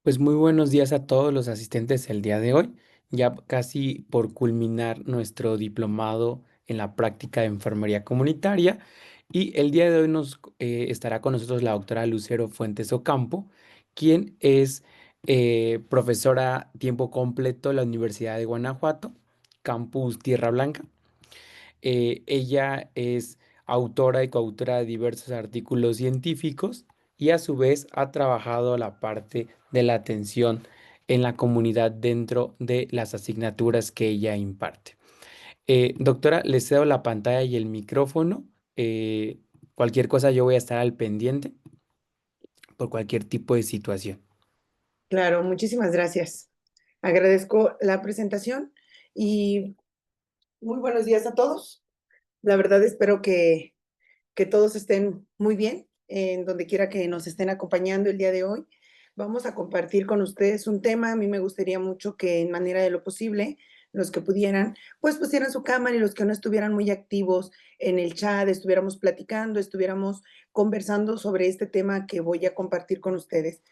Pues muy buenos días a todos los asistentes el día de hoy, ya casi por culminar nuestro diplomado en la práctica de enfermería comunitaria y el día de hoy nos estará con nosotros la doctora Lucero Fuentes Ocampo, quien es profesora a tiempo completo de la Universidad de Guanajuato, Campus Tierra Blanca. Ella es autora y coautora de diversos artículos científicos y a su vez ha trabajado la parte de la atención en la comunidad dentro de las asignaturas que ella imparte. Doctora, le cedo la pantalla y el micrófono. Eh, Cualquier cosa yo voy a estar al pendiente por cualquier tipo de situación. Claro, muchísimas gracias. Agradezco la presentación y muy buenos días a todos. La verdad espero que todos estén muy bien en donde quiera que nos estén acompañando el día de hoy. Vamos a compartir con ustedes un tema. A mí me gustaría mucho que en manera de lo posible, los que pudieran, pues pusieran su cámara y los que no estuvieran muy activos en el chat, estuviéramos platicando, estuviéramos conversando sobre este tema que voy a compartir con ustedes.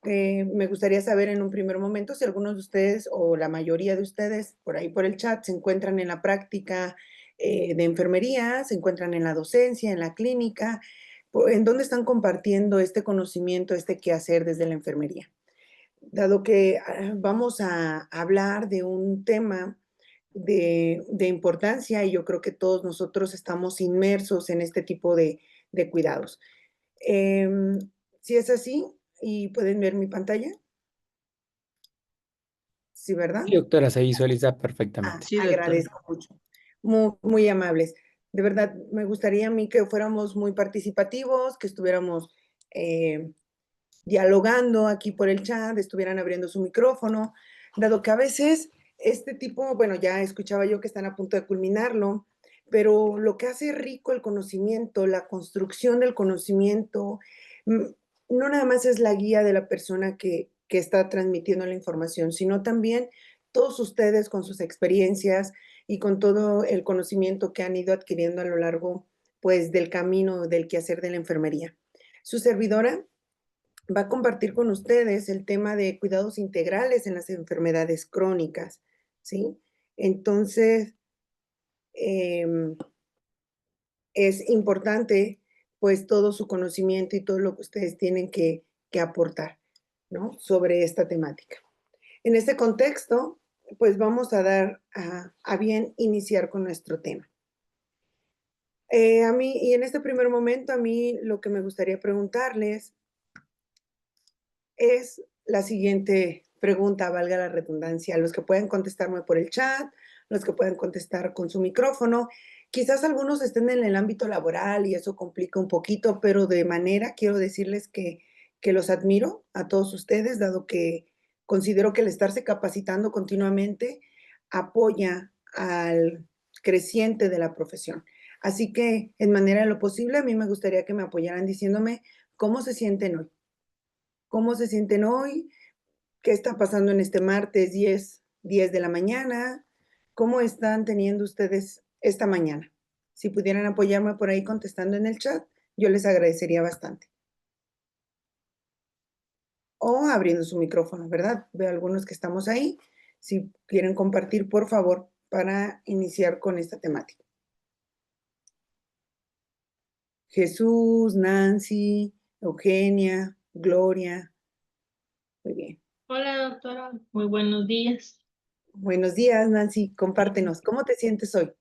Me gustaría saber en un primer momento si algunos de ustedes o la mayoría de ustedes por ahí por el chat se encuentran en la práctica de enfermería, se encuentran en la docencia, en la clínica, en dónde están compartiendo este conocimiento, este quehacer desde la enfermería. Dado que vamos a hablar de un tema de importancia y yo creo que todos nosotros estamos inmersos en este tipo de cuidados. Em, si es así, y pueden ver mi pantalla, ¿sí, verdad? Sí, doctora, se visualiza Ah, perfectamente. Sí, doctora. agradezco mucho. Muy, muy amables. De verdad, me gustaría a mí que fuéramos muy participativos, que estuviéramos dialogando aquí por el chat, estuvieran abriendo su micrófono, dado que a veces este tipo, bueno, ya escuchaba yo que están a punto de culminarlo, pero lo que hace rico el conocimiento, la construcción del conocimiento, mm, no nada más es la guía de la persona que está transmitiendo la información, sino también todos ustedes con sus experiencias y con todo el conocimiento que han ido adquiriendo a lo largo, pues, del camino del quehacer de la enfermería. Su servidora va a compartir con ustedes el tema de cuidados integrales en las enfermedades crónicas, ¿sí? Entonces, em, es importante, pues, todo su conocimiento y todo lo que ustedes tienen que aportar, ¿no? Sobre esta temática. En este contexto, pues, vamos a dar a bien iniciar con nuestro tema. A mí y en este primer momento, a mí lo que me gustaría preguntarles es la siguiente pregunta, valga la redundancia, los que pueden contestarme por el chat, los que pueden contestar con su micrófono. Quizás algunos estén en el ámbito laboral y eso complica un poquito, pero de manera quiero decirles que los admiro a todos ustedes, dado que considero que el estarse capacitando continuamente apoya al creciente de la profesión. Así que, en manera de lo posible, a mí me gustaría que me apoyaran diciéndome cómo se sienten hoy. ¿Cómo se sienten hoy? ¿Qué está pasando en este martes 10 de la mañana? ¿Cómo están teniendo ustedes esta mañana? Si pudieran apoyarme por ahí contestando en el chat, yo les agradecería bastante. O abriendo su micrófono, ¿verdad? Veo algunos que estamos ahí. Si quieren compartir, por favor, para iniciar con esta temática. Jesús, Nancy, Eugenia, Gloria. Muy bien. Hola, doctora. Muy buenos días. Buenos días, Nancy. Compártenos. ¿Cómo te sientes hoy?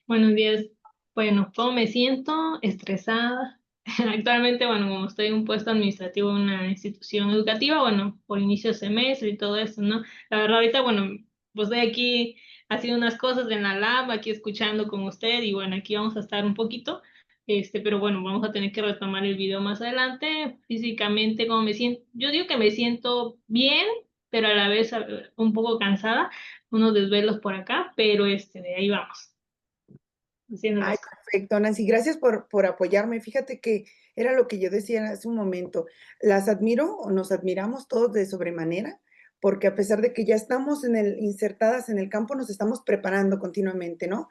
Buenos días. Bueno, ¿cómo me siento? Estresada. Actualmente, bueno, como estoy en un puesto administrativo en una institución educativa, bueno, por inicio de semestre y todo eso, ¿no? La verdad, ahorita, bueno, pues estoy aquí haciendo unas cosas en la lab, aquí escuchando con usted y bueno, aquí vamos a estar un poquito. Pero bueno, vamos a tener que retomar el video más adelante. Físicamente, ¿cómo me siento? Yo digo que me siento bien, pero a la vez un poco cansada, unos desvelos por acá, pero de ahí vamos, haciendo Ay, las cosas. perfecto, Nancy, gracias por apoyarme. Fíjate que era lo que yo decía hace un momento. Las admiro o nos admiramos todos de sobremanera, porque a pesar de que ya estamos insertadas en el campo, nos estamos preparando continuamente, ¿no?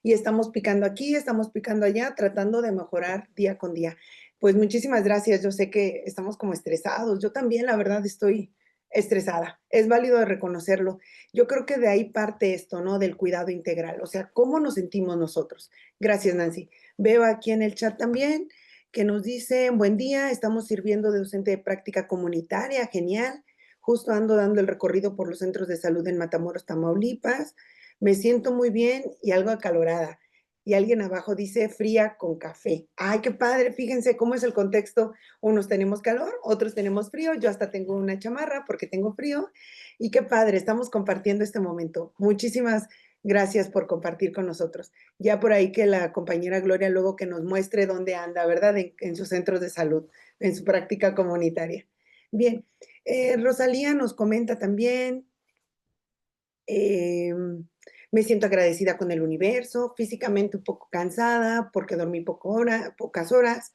Y estamos picando aquí, estamos picando allá, tratando de mejorar día con día. Pues muchísimas gracias. Yo sé que estamos como estresados. Yo también, la verdad, estoy estresada. Es válido reconocerlo. Yo creo que de ahí parte esto, ¿no? Del cuidado integral. O sea, ¿cómo nos sentimos nosotros? Gracias, Nancy. Veo aquí en el chat también que nos dicen, buen día, estamos sirviendo de docente de práctica comunitaria, genial. Justo ando dando el recorrido por los centros de salud en Matamoros, Tamaulipas. Me siento muy bien y algo acalorada. Y alguien abajo dice fría con café. Ay, qué padre, fíjense cómo es el contexto. Unos tenemos calor, otros tenemos frío. Yo hasta tengo una chamarra porque tengo frío. Y qué padre, estamos compartiendo este momento. Muchísimas gracias por compartir con nosotros. Ya por ahí que la compañera Gloria luego que nos muestre dónde anda, ¿verdad? En sus centros de salud, en su práctica comunitaria. Bien, Rosalía nos comenta también. Me siento agradecida con el universo, físicamente un poco cansada porque dormí pocas horas,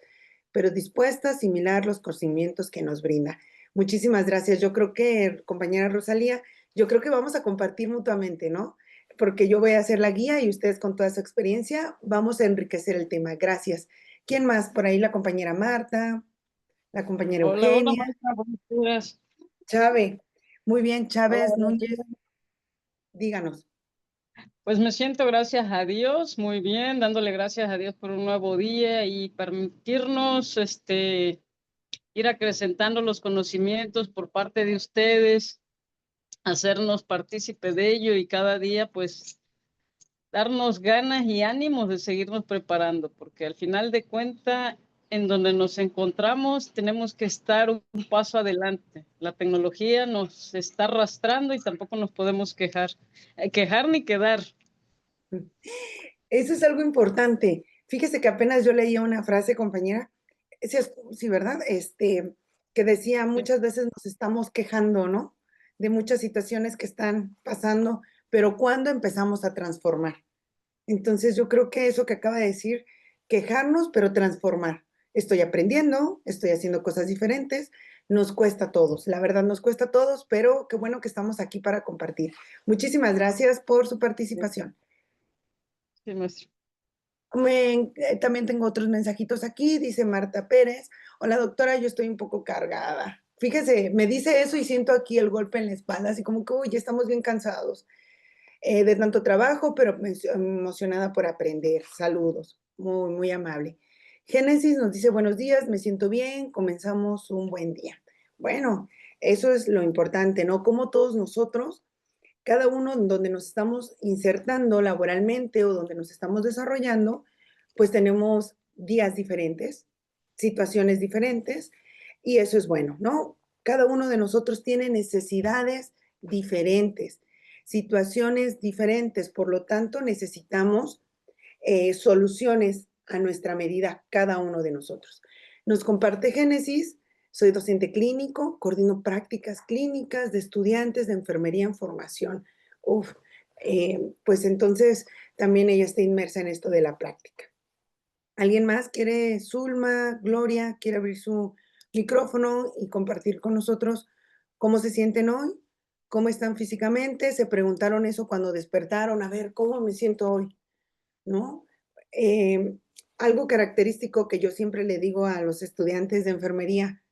pero dispuesta a asimilar los conocimientos que nos brinda. Muchísimas gracias. Yo creo que, compañera Rosalía, yo creo que vamos a compartir mutuamente, ¿no? Porque yo voy a ser la guía y ustedes con toda su experiencia vamos a enriquecer el tema. Gracias. ¿Quién más? Por ahí la compañera Marta, la compañera Hola, hola, Eugenia, maestra, buenos días. Chávez. Muy bien, Hola, Chávez buenos Núñez, días. díganos. Pues me siento, gracias a Dios, muy bien, dándole gracias a Dios por un nuevo día y permitirnos ir acrecentando los conocimientos por parte de ustedes, hacernos partícipe de ello y cada día pues darnos ganas y ánimos de seguirnos preparando, porque al final de cuentas, en donde nos encontramos, tenemos que estar un paso adelante. La tecnología nos está arrastrando y tampoco nos podemos quejar ni quedar. Eso es algo importante. Fíjese que apenas yo leía una frase, compañera, sí, ¿verdad? Que decía, muchas veces nos estamos quejando, ¿no? De muchas situaciones que están pasando, pero ¿cuándo empezamos a transformar? Entonces yo creo que eso que acaba de decir, quejarnos, pero transformar. Estoy aprendiendo, estoy haciendo cosas diferentes, nos cuesta a todos, la verdad nos cuesta a todos, pero qué bueno que estamos aquí para compartir. Muchísimas gracias por su participación. Sí, maestro. También tengo otros mensajitos aquí, dice Marta Pérez. Hola doctora, yo estoy un poco cargada. Fíjese, me dice eso y siento aquí el golpe en la espalda, así como que, uy, ya estamos bien cansados de tanto trabajo, pero emocionada por aprender. Saludos, muy, muy amable. Génesis nos dice, buenos días, me siento bien, comenzamos un buen día. Bueno, eso es lo importante, ¿no? Como todos nosotros cada uno en donde nos estamos insertando laboralmente o donde nos estamos desarrollando, pues tenemos días diferentes, situaciones diferentes, y eso es bueno, ¿no? Cada uno de nosotros tiene necesidades diferentes, situaciones diferentes, por lo tanto necesitamos soluciones a nuestra medida, cada uno de nosotros. Nos comparte Génesis, soy docente clínico, coordino prácticas clínicas de estudiantes de enfermería en formación. Uf, pues entonces también ella está inmersa en esto de la práctica. ¿Alguien más quiere, Zulma, Gloria, quiere abrir su micrófono y compartir con nosotros cómo se sienten hoy? ¿Cómo están físicamente? Se preguntaron eso cuando despertaron, a ver, ¿cómo me siento hoy? ¿No? Algo característico que yo siempre le digo a los estudiantes de enfermería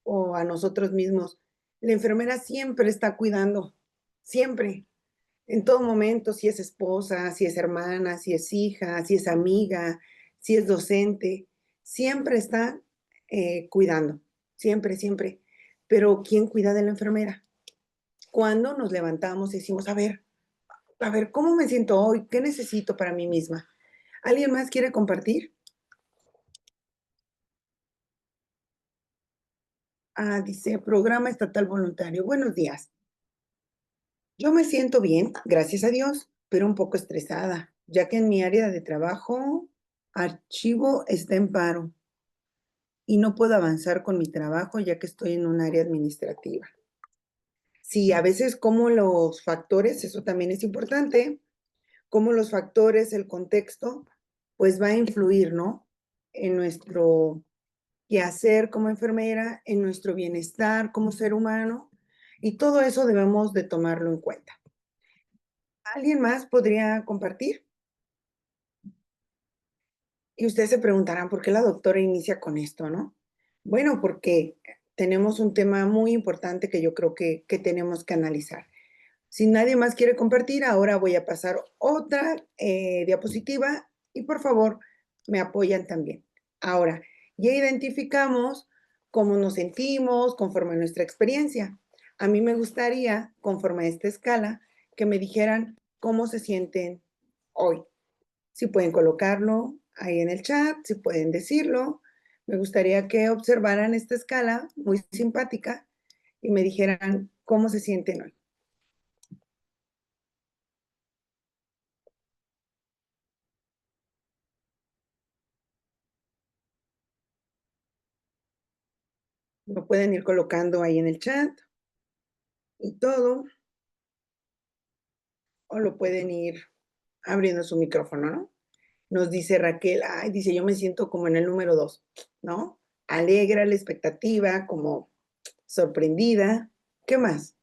o a nosotros mismos, la enfermera siempre está cuidando, siempre, en todo momento, si es esposa, si es hermana, si es hija, si es amiga, si es docente, siempre está cuidando, siempre, siempre. Pero ¿quién cuida de la enfermera? Cuando nos levantamos y decimos, a ver, ¿cómo me siento hoy? ¿Qué necesito para mí misma? ¿Alguien más quiere compartir? Ah, dice, programa estatal voluntario. Buenos días. Yo me siento bien, gracias a Dios, pero un poco estresada, ya que en mi área de trabajo, archivo está en paro y no puedo avanzar con mi trabajo ya que estoy en un área administrativa. Sí, a veces como los factores, eso también es importante, como los factores, el contexto, pues va a influir, ¿no? En nuestro quehacer como enfermera, en nuestro bienestar como ser humano, y todo eso debemos de tomarlo en cuenta. ¿Alguien más podría compartir? Y ustedes se preguntarán, ¿por qué la doctora inicia con esto, no? Bueno, porque tenemos un tema muy importante que yo creo que tenemos que analizar. Si nadie más quiere compartir, ahora voy a pasar otra diapositiva y por favor me apoyan también. Ahora, ya identificamos cómo nos sentimos conforme a nuestra experiencia. A mí me gustaría, conforme a esta escala, que me dijeran cómo se sienten hoy. Si pueden colocarlo ahí en el chat, si pueden decirlo. Me gustaría que observaran esta escala muy simpática y me dijeran cómo se sienten hoy. Lo pueden ir colocando ahí en el chat y todo, o lo pueden ir abriendo su micrófono, ¿no? Nos dice Raquel, ay, dice, yo me siento como en el número 2, ¿no? Alegra, la expectativa, como sorprendida. ¿Qué más?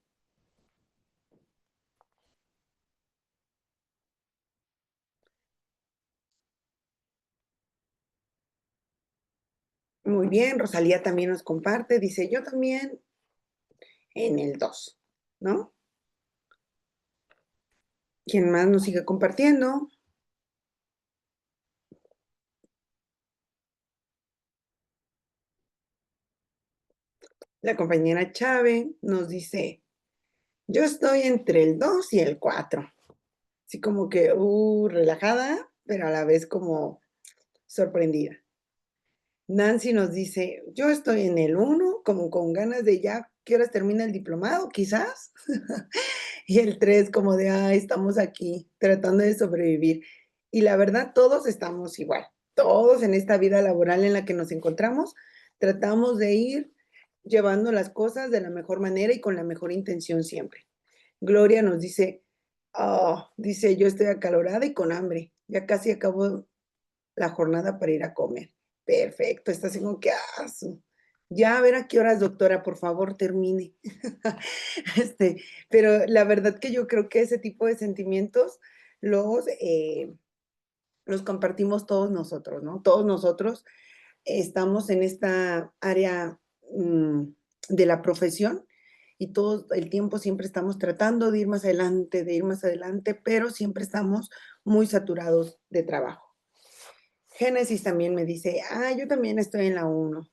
Muy bien, Rosalía también nos comparte, dice, yo también en el 2, ¿no? ¿Quién más nos sigue compartiendo? La compañera Chávez nos dice, yo estoy entre el 2 y el 4. Así como que, relajada, pero a la vez como sorprendida. Nancy nos dice, yo estoy en el 1, como con ganas de ya, ¿qué horas termina el diplomado? Quizás. Y el 3 como de, estamos aquí tratando de sobrevivir. Y la verdad, todos estamos igual. Todos en esta vida laboral en la que nos encontramos, tratamos de ir llevando las cosas de la mejor manera y con la mejor intención siempre. Gloria nos dice, dice, yo estoy acalorada y con hambre. Ya casi acabo la jornada para ir a comer. Perfecto, está así como que, ya a ver a qué horas, doctora, por favor, termine. Este, pero la verdad que yo creo que ese tipo de sentimientos los compartimos todos nosotros, ¿no? Todos nosotros estamos en esta área de la profesión y todo el tiempo siempre estamos tratando de ir más adelante, pero siempre estamos muy saturados de trabajo. Génesis también me dice, yo también estoy en la 1.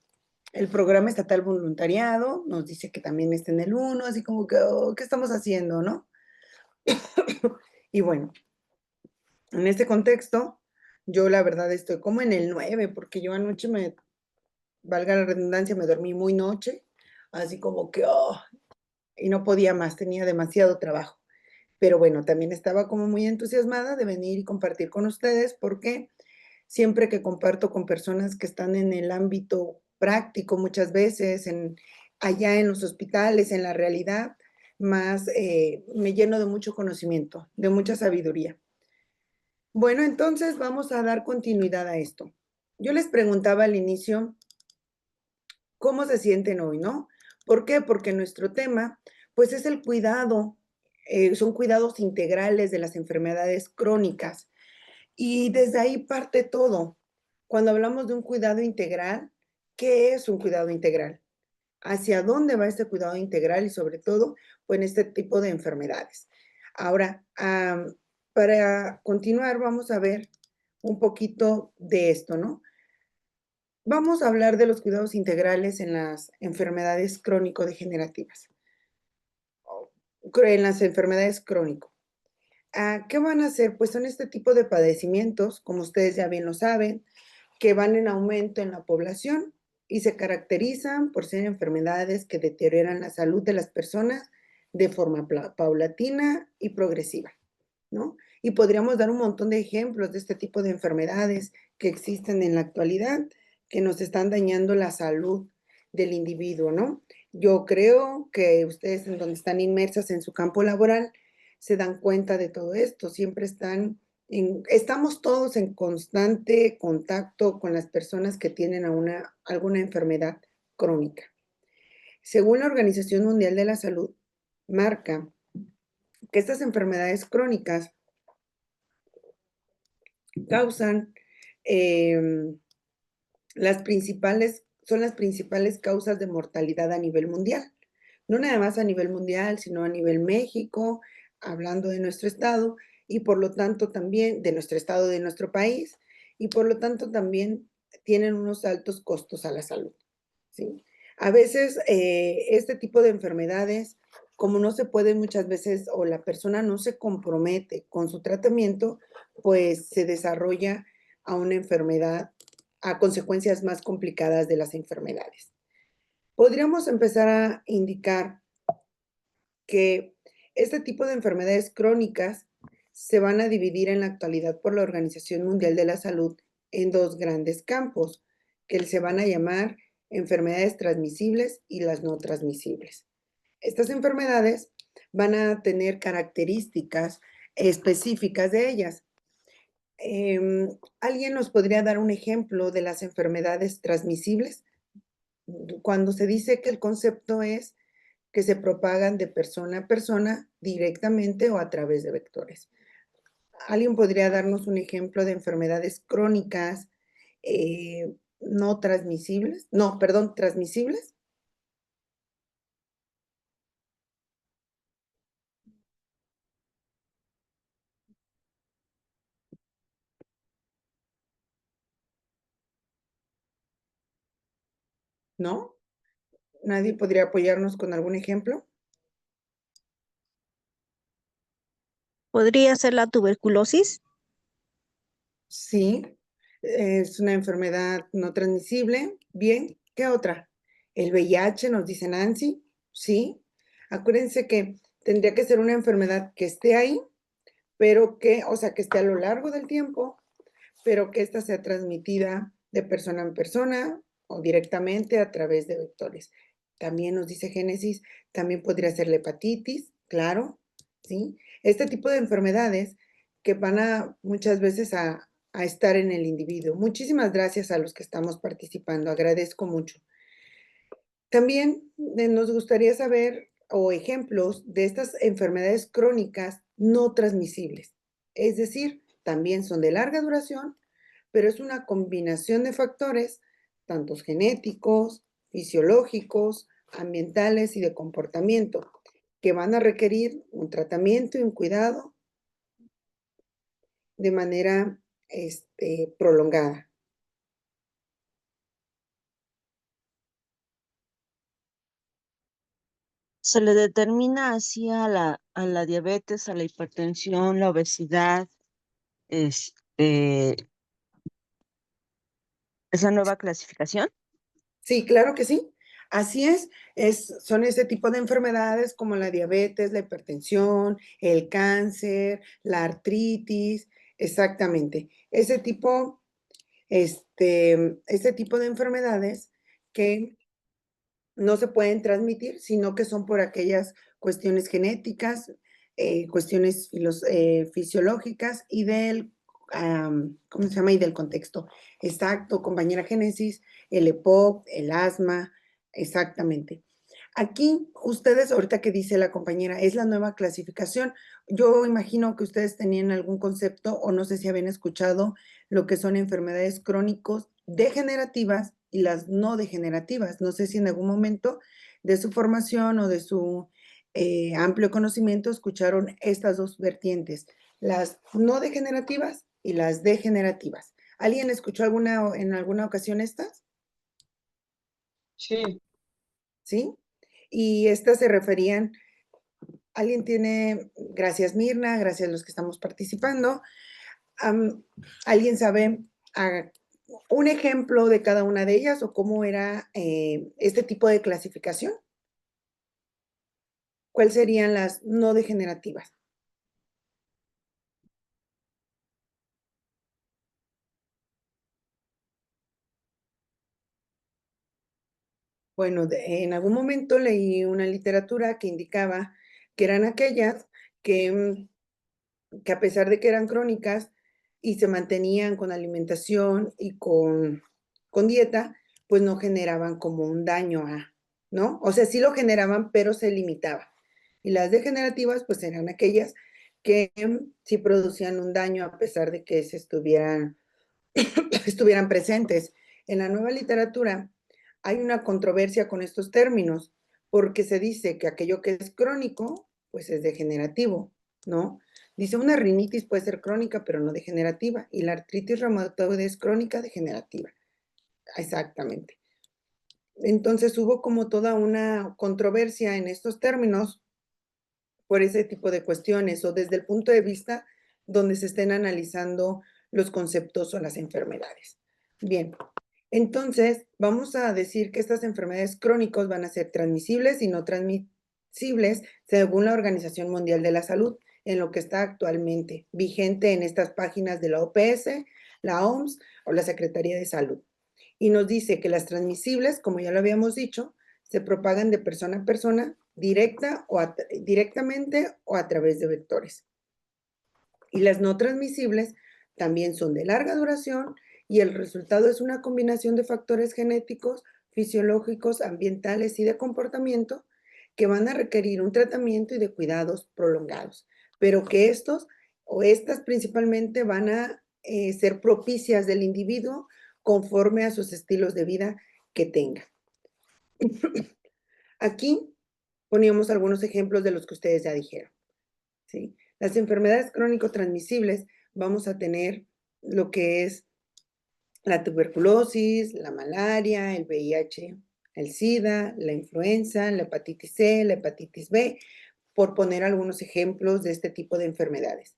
El programa estatal voluntariado nos dice que también está en el 1, así como que, ¿qué estamos haciendo, no? Y bueno, en este contexto, yo la verdad estoy como en el 9, porque yo anoche valga la redundancia, me dormí muy noche, así como que, y no podía más, tenía demasiado trabajo. Pero bueno, también estaba como muy entusiasmada de venir y compartir con ustedes, porque siempre que comparto con personas que están en el ámbito práctico, muchas veces, allá en los hospitales, en la realidad, más me lleno de mucho conocimiento, de mucha sabiduría. Bueno, entonces vamos a dar continuidad a esto. Yo les preguntaba al inicio, ¿cómo se sienten hoy, no? ¿Por qué? Porque nuestro tema, pues es el cuidado, son cuidados integrales de las enfermedades crónicas. Y desde ahí parte todo. Cuando hablamos de un cuidado integral, ¿qué es un cuidado integral? ¿Hacia dónde va este cuidado integral? Y sobre todo, pues en este tipo de enfermedades. Ahora, para continuar, vamos a ver un poquito de esto, ¿no? Vamos a hablar de los cuidados integrales en las enfermedades crónico-degenerativas, en las enfermedades crónico. ¿Qué van a hacer? Pues son este tipo de padecimientos, como ustedes ya bien lo saben, que van en aumento en la población y se caracterizan por ser enfermedades que deterioran la salud de las personas de forma paulatina y progresiva, ¿no? Y podríamos dar un montón de ejemplos de este tipo de enfermedades que existen en la actualidad, que nos están dañando la salud del individuo, ¿no? Yo creo que ustedes en donde están inmersas en su campo laboral se dan cuenta de todo esto, siempre estamos todos en constante contacto con las personas que tienen alguna enfermedad crónica. Según la Organización Mundial de la Salud, marca que estas enfermedades crónicas causan em, son las principales causas de mortalidad a nivel mundial. No nada más a nivel mundial, sino a nivel México, hablando de nuestro estado, y por lo tanto también de nuestro estado, de nuestro país, y por lo tanto también tienen unos altos costos a la salud, ¿sí? A veces este tipo de enfermedades, como no se puede muchas veces o la persona no se compromete con su tratamiento, pues se desarrolla a una enfermedad, a consecuencias más complicadas de las enfermedades. Podríamos empezar a indicar que este tipo de enfermedades crónicas se van a dividir en la actualidad por la Organización Mundial de la Salud en dos grandes campos, que se van a llamar enfermedades transmisibles y las no transmisibles. Estas enfermedades van a tener características específicas de ellas. ¿Alguien nos podría dar un ejemplo de las enfermedades transmisibles? Cuando se dice que el concepto es que se propagan de persona a persona directamente o a través de vectores. ¿Alguien podría darnos un ejemplo de enfermedades crónicas no transmisibles? No, perdón, transmisibles. ¿No? ¿Nadie podría apoyarnos con algún ejemplo? ¿Podría ser la tuberculosis? Sí, es una enfermedad no transmisible. Bien, ¿qué otra? El VIH, nos dice Nancy. Sí. Acuérdense que tendría que ser una enfermedad que esté ahí, pero que, o sea, que esté a lo largo del tiempo, pero que ésta sea transmitida de persona en persona o directamente a través de vectores. También nos dice Génesis, también podría ser la hepatitis, claro, ¿sí? Este tipo de enfermedades que van a muchas veces a estar en el individuo. Muchísimas gracias a los que estamos participando, agradezco mucho. También nos gustaría saber o ejemplos de estas enfermedades crónicas no transmisibles. Es decir, también son de larga duración, pero es una combinación de factores, tantos genéticos, fisiológicos, ambientales y de comportamiento, que van a requerir un tratamiento y un cuidado de manera prolongada. Se le determina así a la diabetes, a la hipertensión, la obesidad, este, esa nueva clasificación. Sí, claro que sí. Así son ese tipo de enfermedades como la diabetes, la hipertensión, el cáncer, la artritis, exactamente. Ese tipo de enfermedades que no se pueden transmitir, sino que son por aquellas cuestiones genéticas, cuestiones fisiológicas y ¿cómo se llama? Y del contexto. Exacto, compañera Génesis, el EPOC, el asma, exactamente. Aquí, ustedes, ahorita que dice la compañera, es la nueva clasificación. Yo imagino que ustedes tenían algún concepto o no sé si habían escuchado lo que son enfermedades crónicos degenerativas y las no degenerativas. No sé si en algún momento de su formación o de su amplio conocimiento escucharon estas dos vertientes, las no degenerativas y las degenerativas. ¿Alguien escuchó en alguna ocasión estas? Sí. ¿Sí? Y estas se referían, alguien tiene, gracias Mirna, gracias a los que estamos participando, ¿alguien sabe un ejemplo de cada una de ellas o cómo era este tipo de clasificación? ¿Cuáles serían las no degenerativas? Bueno, en algún momento leí una literatura que indicaba que eran aquellas que a pesar de que eran crónicas y se mantenían con alimentación y con dieta, pues no generaban como un daño ¿no? O sea, sí lo generaban, pero se limitaba. Y las degenerativas, pues eran aquellas que sí producían un daño a pesar de que se estuvieran estuvieran presentes. En la nueva literatura hay una controversia con estos términos, porque se dice que aquello que es crónico, pues es degenerativo, ¿no? Dice, una rinitis puede ser crónica, pero no degenerativa, y la artritis reumatoide es crónica degenerativa. Exactamente. Entonces hubo como toda una controversia en estos términos por ese tipo de cuestiones, o desde el punto de vista donde se estén analizando los conceptos o las enfermedades. Bien, entonces vamos a decir que estas enfermedades crónicas van a ser transmisibles y no transmisibles según la Organización Mundial de la Salud, en lo que está actualmente vigente en estas páginas de la OPS, la OMS o la Secretaría de Salud. Y nos dice que las transmisibles, como ya lo habíamos dicho, se propagan de persona a persona, directamente o a través de vectores. Y las no transmisibles también son de larga duración y el resultado es una combinación de factores genéticos, fisiológicos, ambientales y de comportamiento que van a requerir un tratamiento y de cuidados prolongados, pero que estos o estas principalmente van a ser propicias del individuo conforme a sus estilos de vida que tenga. Aquí poníamos algunos ejemplos de los que ustedes ya dijeron, ¿sí? Las enfermedades crónico-transmisibles vamos a tener lo que es la tuberculosis, la malaria, el VIH, el SIDA, la influenza, la hepatitis C, la hepatitis B, por poner algunos ejemplos de este tipo de enfermedades.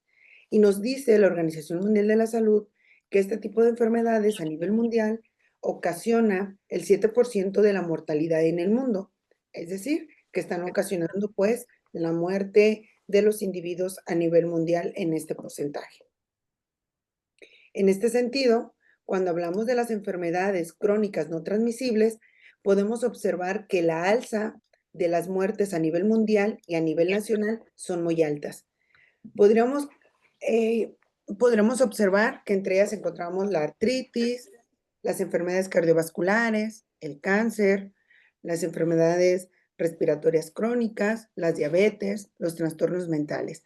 Y nos dice la Organización Mundial de la Salud que este tipo de enfermedades a nivel mundial ocasiona el 7% de la mortalidad en el mundo. Es decir, que están ocasionando pues la muerte de los individuos a nivel mundial en este porcentaje. En este sentido, cuando hablamos de las enfermedades crónicas no transmisibles, podemos observar que la alza de las muertes a nivel mundial y a nivel nacional son muy altas. Podríamos observar que entre ellas encontramos la artritis, las enfermedades cardiovasculares, el cáncer, las enfermedades respiratorias crónicas, las diabetes, los trastornos mentales.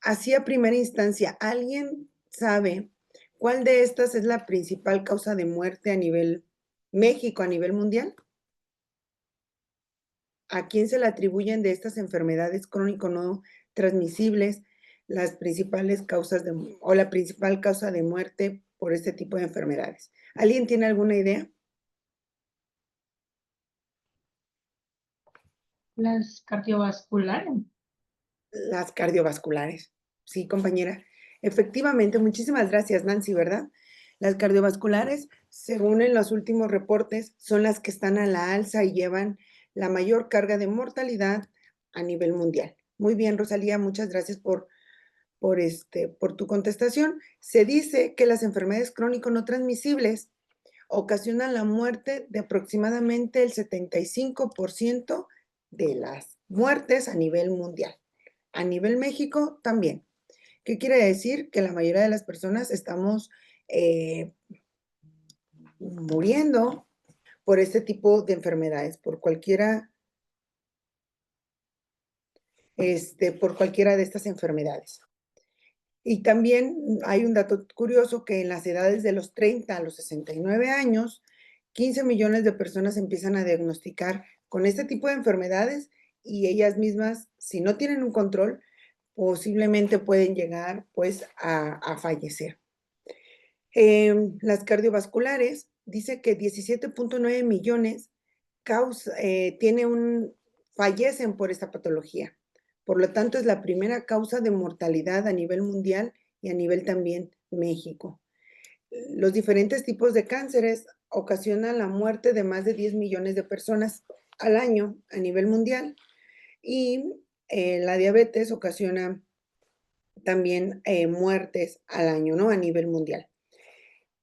Así a primera instancia, ¿alguien sabe cuál de estas es la principal causa de muerte a nivel México, a nivel mundial? ¿A quién se le atribuyen de estas enfermedades crónico no transmisibles las principales causas o la principal causa de muerte por este tipo de enfermedades? ¿Alguien tiene alguna idea? Las cardiovasculares. Las cardiovasculares. Sí, compañera. Efectivamente, muchísimas gracias, Nancy, ¿verdad? Las cardiovasculares, según en los últimos reportes, son las que están a la alza y llevan la mayor carga de mortalidad a nivel mundial. Muy bien, Rosalía, muchas gracias por tu contestación. Se dice que las enfermedades crónico no transmisibles ocasionan la muerte de aproximadamente el 75% de las muertes a nivel mundial. A nivel México también. ¿Qué quiere decir? Que la mayoría de las personas estamos muriendo por este tipo de enfermedades, por cualquiera de estas enfermedades. Y también hay un dato curioso que en las edades de los 30 a los 69 años, 15 millones de personas empiezan a diagnosticar con este tipo de enfermedades y ellas mismas, si no tienen un control, posiblemente pueden llegar pues a fallecer. Las cardiovasculares, dice que 17.9 millones fallecen por esta patología. Por lo tanto, es la primera causa de mortalidad a nivel mundial y a nivel también México. Los diferentes tipos de cánceres ocasionan la muerte de más de 10 millones de personas al año a nivel mundial y la diabetes ocasiona también muertes al año, ¿no? A nivel mundial.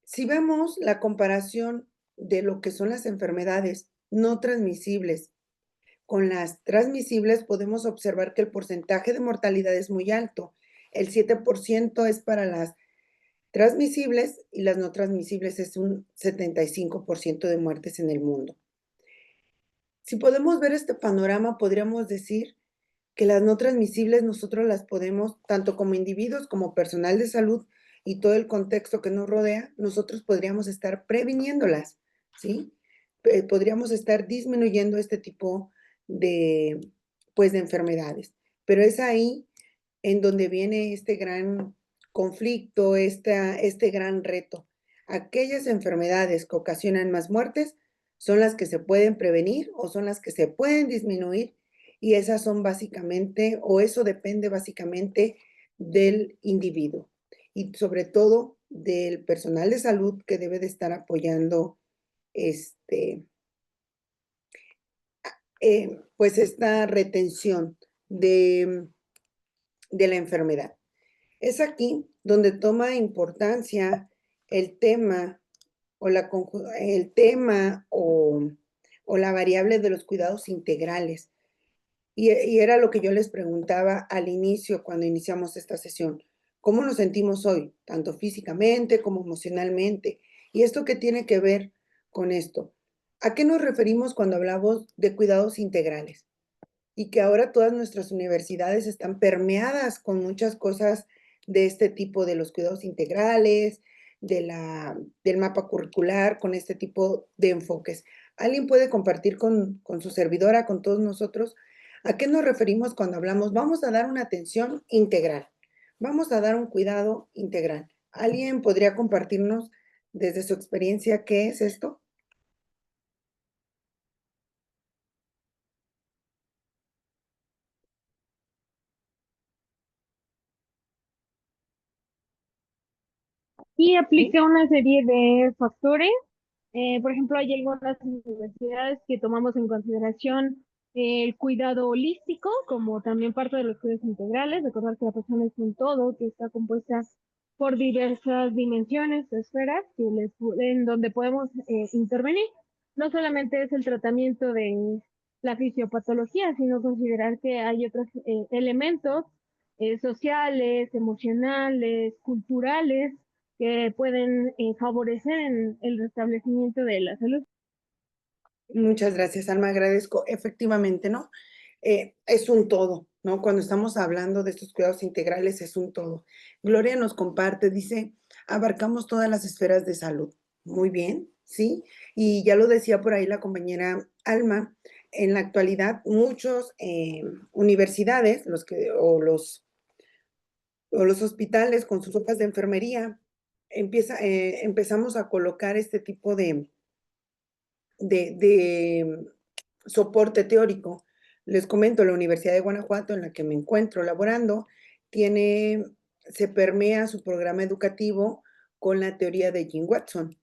Si vemos la comparación de lo que son las enfermedades no transmisibles con las transmisibles, podemos observar que el porcentaje de mortalidad es muy alto. El 7% es para las transmisibles y las no transmisibles es un 75% de muertes en el mundo. Si podemos ver este panorama, podríamos decir que las no transmisibles nosotros las podemos, tanto como individuos como personal de salud, y todo el contexto que nos rodea, nosotros podríamos estar previniéndolas, ¿sí? Podríamos estar disminuyendo este tipo de, pues, de enfermedades. Pero es ahí en donde viene este gran conflicto, este gran reto. Aquellas enfermedades que ocasionan más muertes son las que se pueden prevenir o son las que se pueden disminuir y esas son básicamente, o eso depende básicamente del individuo y sobre todo del personal de salud que debe de estar apoyando este, pues esta retención de la enfermedad. Es aquí donde toma importancia el tema o el tema o la variable de los cuidados integrales. Y era lo que yo les preguntaba al inicio, cuando iniciamos esta sesión. ¿Cómo nos sentimos hoy? Tanto físicamente como emocionalmente. ¿Y esto qué tiene que ver con esto? ¿A qué nos referimos cuando hablamos de cuidados integrales? Y que ahora todas nuestras universidades están permeadas con muchas cosas de este tipo de los cuidados integrales, del mapa curricular, con este tipo de enfoques. ¿Alguien puede compartir con su servidora, con todos nosotros, a qué nos referimos cuando hablamos? Vamos a dar una atención integral, vamos a dar un cuidado integral. ¿Alguien podría compartirnos desde su experiencia qué es esto? Y ¿Sí? aplica una serie de factores. Por ejemplo, hay algunas universidades que tomamos en consideración el cuidado holístico como también parte de los cuidados integrales. Recordar que la persona es un todo que está compuesta por diversas dimensiones o esferas en donde podemos intervenir. No solamente es el tratamiento de la fisiopatología, sino considerar que hay otros elementos sociales, emocionales, culturales que pueden favorecer en el restablecimiento de la salud. Muchas gracias, Alma, agradezco. Efectivamente, ¿no? Es un todo, ¿no? Cuando estamos hablando de estos cuidados integrales, es un todo. Gloria nos comparte, dice, abarcamos todas las esferas de salud. Muy bien, ¿sí? Y ya lo decía por ahí la compañera Alma, en la actualidad muchos universidades, o los hospitales con sus hojas de enfermería, empezamos a colocar este tipo de soporte teórico. Les comento, la Universidad de Guanajuato, en la que me encuentro laborando, se permea su programa educativo con la teoría de Jim Watson.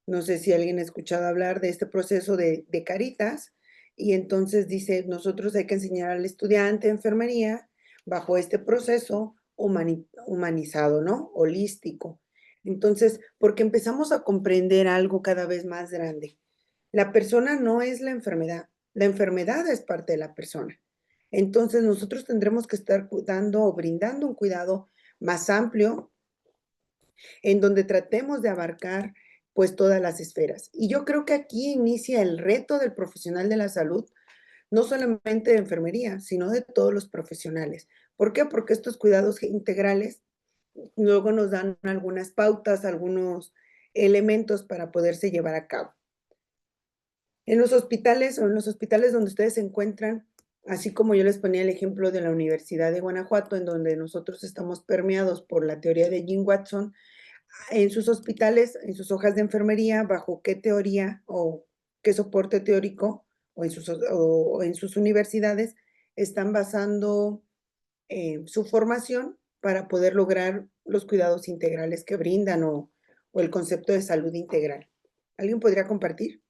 No sé si alguien ha escuchado hablar de este proceso de Caritas, y entonces dice, nosotros hay que enseñar al estudiante de enfermería bajo este proceso humanizado, ¿no? Holístico. Entonces, porque empezamos a comprender algo cada vez más grande. La persona no es la enfermedad es parte de la persona. Entonces, nosotros tendremos que estar dando o brindando un cuidado más amplio en donde tratemos de abarcar pues todas las esferas. Y yo creo que aquí inicia el reto del profesional de la salud, no solamente de enfermería, sino de todos los profesionales. ¿Por qué? Porque estos cuidados integrales luego nos dan algunas pautas, algunos elementos para poderse llevar a cabo. En los hospitales o en los hospitales donde ustedes se encuentran, así como yo les ponía el ejemplo de la Universidad de Guanajuato, en donde nosotros estamos permeados por la teoría de Jim Watson, en sus hospitales, en sus hojas de enfermería, bajo qué teoría o qué soporte teórico o en sus universidades están basando su formación para poder lograr los cuidados integrales que brindan o el concepto de salud integral. ¿Alguien podría compartir?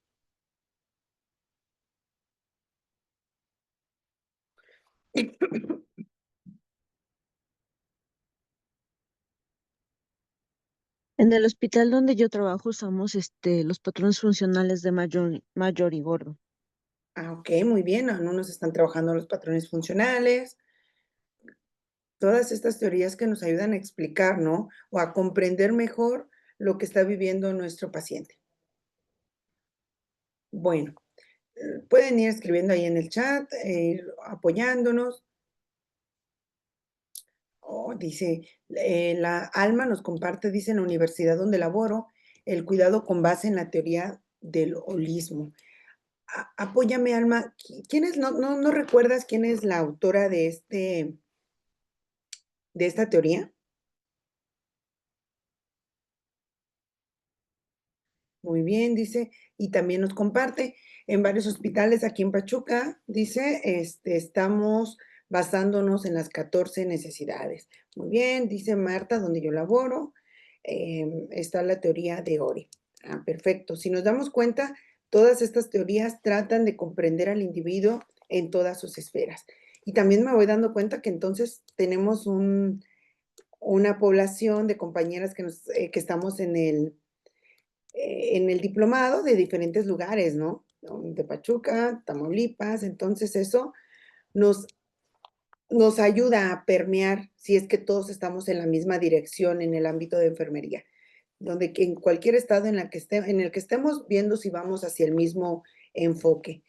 En el hospital donde yo trabajo usamos los patrones funcionales de mayor y gordo. Ah, ok, muy bien. Algunos están trabajando los patrones funcionales, todas estas teorías que nos ayudan a explicar, ¿no? O a comprender mejor lo que está viviendo nuestro paciente. Bueno, pueden ir escribiendo ahí en el chat, ir apoyándonos. Oh, dice, la Alma nos comparte, dice, en la universidad donde laboro, el cuidado con base en la teoría del holismo. Apóyame, Alma. ¿Quién es? No recuerdas quién es la autora de esta teoría? Muy bien, dice, y también nos comparte en varios hospitales aquí en Pachuca, dice, estamos basándonos en las 14 necesidades. Muy bien, dice Marta, donde yo laboro, está la teoría de Ori. Perfecto. Si nos damos cuenta, todas estas teorías tratan de comprender al individuo en todas sus esferas. Y también me voy dando cuenta que entonces tenemos una población de compañeras que estamos en el diplomado de diferentes lugares, ¿no? De Pachuca, Tamaulipas, entonces eso nos, nos ayuda a permear si es que todos estamos en la misma dirección en el ámbito de enfermería, donde en cualquier estado en el que estemos viendo si vamos hacia el mismo enfoque.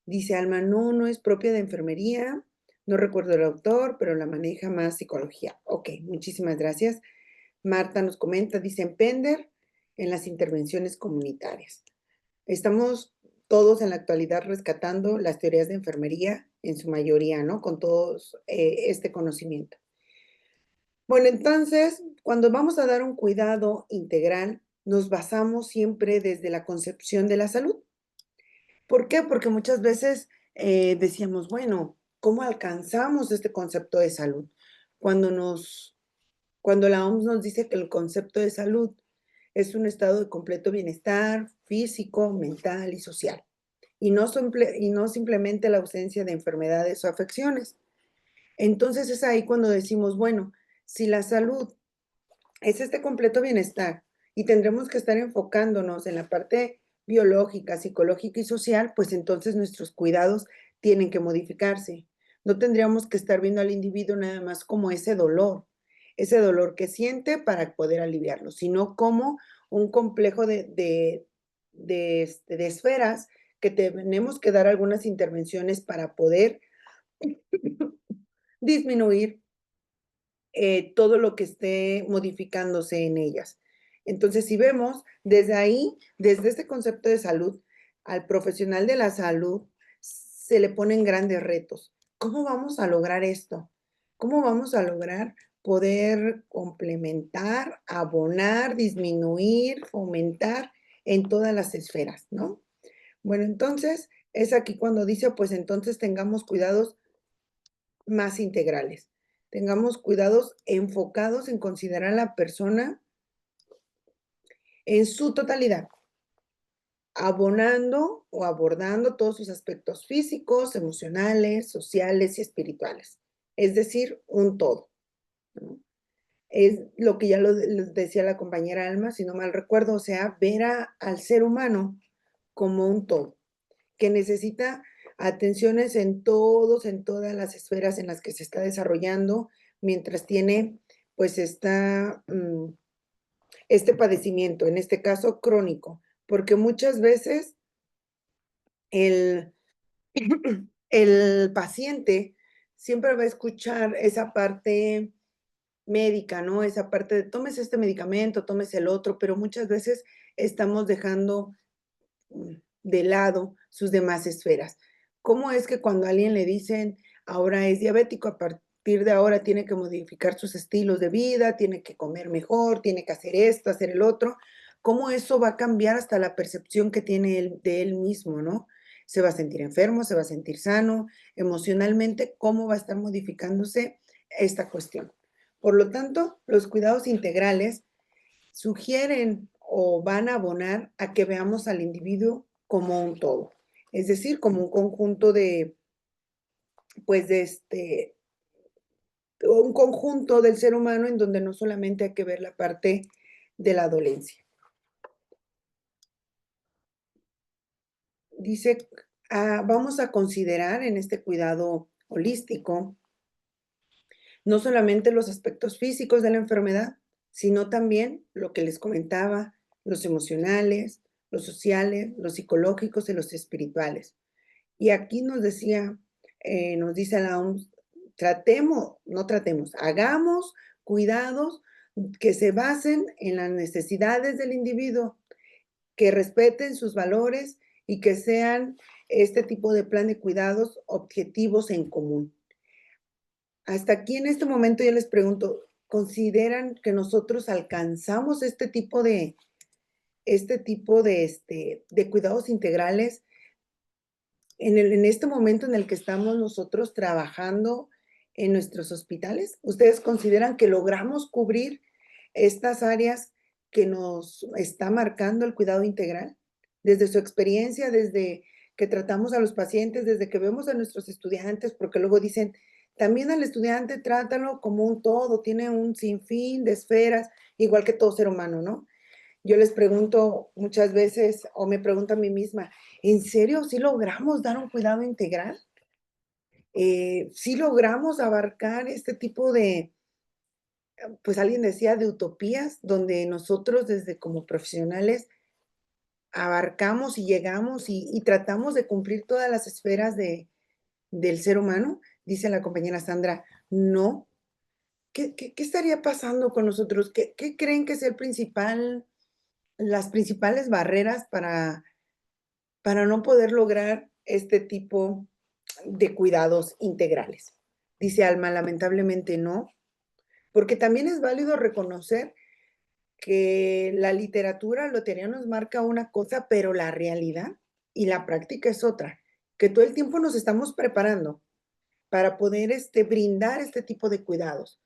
Dice Alma, no es propia de enfermería, no recuerdo el autor, pero la maneja más psicología. Ok, muchísimas gracias. Marta nos comenta, dice en Pender, en las intervenciones comunitarias. Estamos todos en la actualidad rescatando las teorías de enfermería, en su mayoría, ¿no? Con todos este conocimiento. Bueno, entonces, cuando vamos a dar un cuidado integral, nos basamos siempre desde la concepción de la salud. ¿Por qué? Porque muchas veces decíamos, bueno, ¿cómo alcanzamos este concepto de salud? Cuando la OMS nos dice que el concepto de salud es un estado de completo bienestar físico, mental y social, y no simplemente la ausencia de enfermedades o afecciones. Entonces es ahí cuando decimos, bueno, si la salud es este completo bienestar y tendremos que estar enfocándonos en la parte biológica, psicológica y social, pues entonces nuestros cuidados tienen que modificarse. No tendríamos que estar viendo al individuo nada más como ese dolor que siente para poder aliviarlo, sino como un complejo de esferas que tenemos que dar algunas intervenciones para poder disminuir todo lo que esté modificándose en ellas. Entonces, si vemos desde ahí, desde este concepto de salud, al profesional de la salud se le ponen grandes retos. ¿Cómo vamos a lograr esto? ¿Cómo vamos a lograr poder complementar, abonar, disminuir, fomentar en todas las esferas, ¿no? Bueno, entonces es aquí cuando dice, pues entonces tengamos cuidados más integrales. Tengamos cuidados enfocados en considerar a la persona en su totalidad, abonando o abordando todos sus aspectos físicos, emocionales, sociales y espirituales. Es decir, un todo, ¿no? Es lo que ya lo decía la compañera Alma, si no mal recuerdo, o sea, ver al ser humano como un todo, que necesita atenciones en todas las esferas en las que se está desarrollando, mientras tiene, pues, este padecimiento, en este caso crónico, porque muchas veces el, el paciente siempre va a escuchar esa parte médica, ¿no? Esa parte de tómese este medicamento, tómese el otro, pero muchas veces estamos dejando de lado sus demás esferas. ¿Cómo es que cuando a alguien le dicen ahora es diabético, a partir de ahora tiene que modificar sus estilos de vida, tiene que comer mejor, tiene que hacer esto, hacer el otro? ¿Cómo eso va a cambiar hasta la percepción que tiene él, de él mismo, ¿no? Se va a sentir enfermo, se va a sentir sano, emocionalmente, ¿cómo va a estar modificándose esta cuestión? Por lo tanto, los cuidados integrales sugieren o van a abonar a que veamos al individuo como un todo, es decir, como un conjunto pues un conjunto del ser humano en donde no solamente hay que ver la parte de la dolencia. Dice, vamos a considerar en este cuidado holístico no solamente los aspectos físicos de la enfermedad, sino también lo que les comentaba, los emocionales, los sociales, los psicológicos y los espirituales. Y aquí nos dice la OMS hagamos cuidados que se basen en las necesidades del individuo, que respeten sus valores y que sean este tipo de plan de cuidados objetivos en común. Hasta aquí en este momento yo les pregunto, ¿consideran que nosotros alcanzamos de cuidados integrales en este momento en el que estamos nosotros trabajando en nuestros hospitales? ¿Ustedes consideran que logramos cubrir estas áreas que nos está marcando el cuidado integral? Desde su experiencia, desde que tratamos a los pacientes, desde que vemos a nuestros estudiantes, porque luego dicen, también al estudiante trátalo como un todo, tiene un sinfín de esferas, igual que todo ser humano, ¿no? Yo les pregunto muchas veces, o me pregunto a mí misma, ¿en serio sí logramos dar un cuidado integral? ¿Sí logramos abarcar este tipo de, pues alguien decía, de utopías, donde nosotros desde como profesionales abarcamos y llegamos y tratamos de cumplir todas las esferas del ser humano? Dice la compañera Sandra, no. ¿Qué estaría pasando con nosotros? ¿Qué creen que es las principales barreras para no poder lograr este tipo de cuidados integrales? Dice Alma, lamentablemente no, porque también es válido reconocer que la literatura, la teoría nos marca una cosa, pero la realidad y la práctica es otra, que todo el tiempo nos estamos preparando para poder brindar este tipo de cuidados,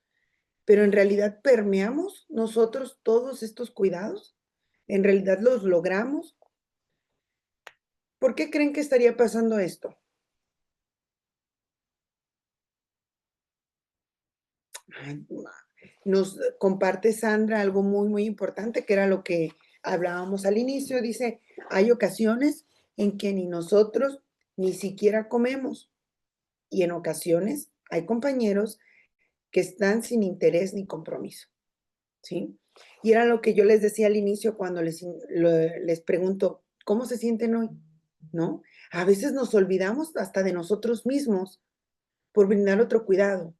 pero en realidad permeamos nosotros todos estos cuidados, en realidad los logramos. ¿Por qué creen que estaría pasando esto? Ay, nos comparte Sandra algo muy, muy importante, que era lo que hablábamos al inicio. Dice, hay ocasiones en que ni nosotros ni siquiera comemos. Y en ocasiones hay compañeros que están sin interés ni compromiso, ¿sí? Y era lo que yo les decía al inicio cuando les pregunto, ¿cómo se sienten hoy? ¿No? A veces nos olvidamos hasta de nosotros mismos por brindar otro cuidado.